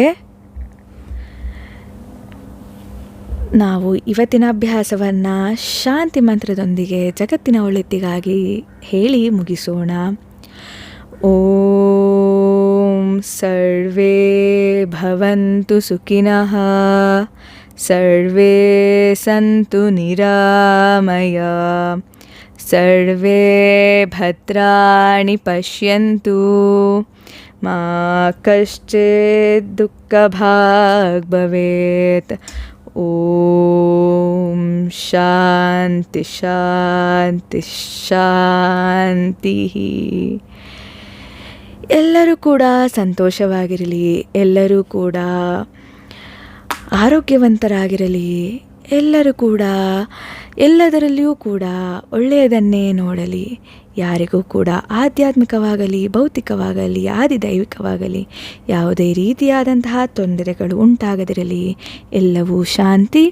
ನಾವು ಇವತ್ತಿನ ಅಭ್ಯಾಸವನ್ನು ಶಾಂತಿ ಮಂತ್ರದೊಂದಿಗೆ ಜಗತ್ತಿನ ಒಳಿತಿಗಾಗಿ ಹೇಳಿ ಮುಗಿಸೋಣ. ಓಂ ಸರ್ವೇ ಭವಂತು ಸುಖಿನಃ, ಸರ್ವೇ ಸಂತು ನಿರಾಮಯ, ಸರ್ವೇ ಭದ್ರಾಣಿ ಪಶ್ಯಂತು, ಮಾ ಕಶ್ಚಿತ್ ದುಃಖಭಾಗ್ ಭವೇತ್. ಓಂ ಶಾಂತಿ ಶಾಂತಿ ಶಾಂತಿ. ಎಲ್ಲರೂ ಕೂಡ ಸಂತೋಷವಾಗಿರಲಿ, ಎಲ್ಲರೂ ಕೂಡ ಆರೋಗ್ಯವಂತರಾಗಿರಲಿ, ಎಲ್ಲರೂ ಕೂಡ ಎಲ್ಲದರಲ್ಲಿಯೂ ಕೂಡ ಒಳ್ಳೆಯದನ್ನೇ ನೋಡಲಿ. ಯಾರಿಗೂ ಕೂಡ ಆಧ್ಯಾತ್ಮಿಕವಾಗಲಿ, ಭೌತಿಕವಾಗಲಿ, ಆದಿದೈವಿಕವಾಗಲಿ ಯಾವುದೇ ರೀತಿಯಾದಂತಹ ತೊಂದರೆಗಳು ಉಂಟಾಗದಿರಲಿ. ಎಲ್ಲವೂ ಶಾಂತಿ.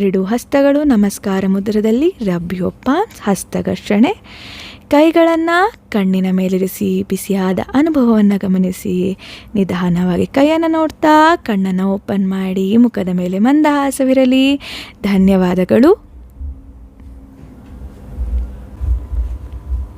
2 ಹಸ್ತಗಳು ನಮಸ್ಕಾರ ಮುದ್ರದಲ್ಲಿ, ರಬ್ ಯುವರ್ ಪಾಮ್ಸ್, ಹಸ್ತಘರ್ಷಣೆ. ಕೈಗಳನ್ನು ಕಣ್ಣಿನ ಮೇಲಿರಿಸಿ ಬಿಸಿಯಾದ ಅನುಭವವನ್ನು ಗಮನಿಸಿ. ನಿಧಾನವಾಗಿ ಕೈಯನ್ನು ನೋಡ್ತಾ ಕಣ್ಣನ್ನು ಓಪನ್ ಮಾಡಿ. ಮುಖದ ಮೇಲೆ ಮಂದಹಾಸವಿರಲಿ. ಧನ್ಯವಾದಗಳು.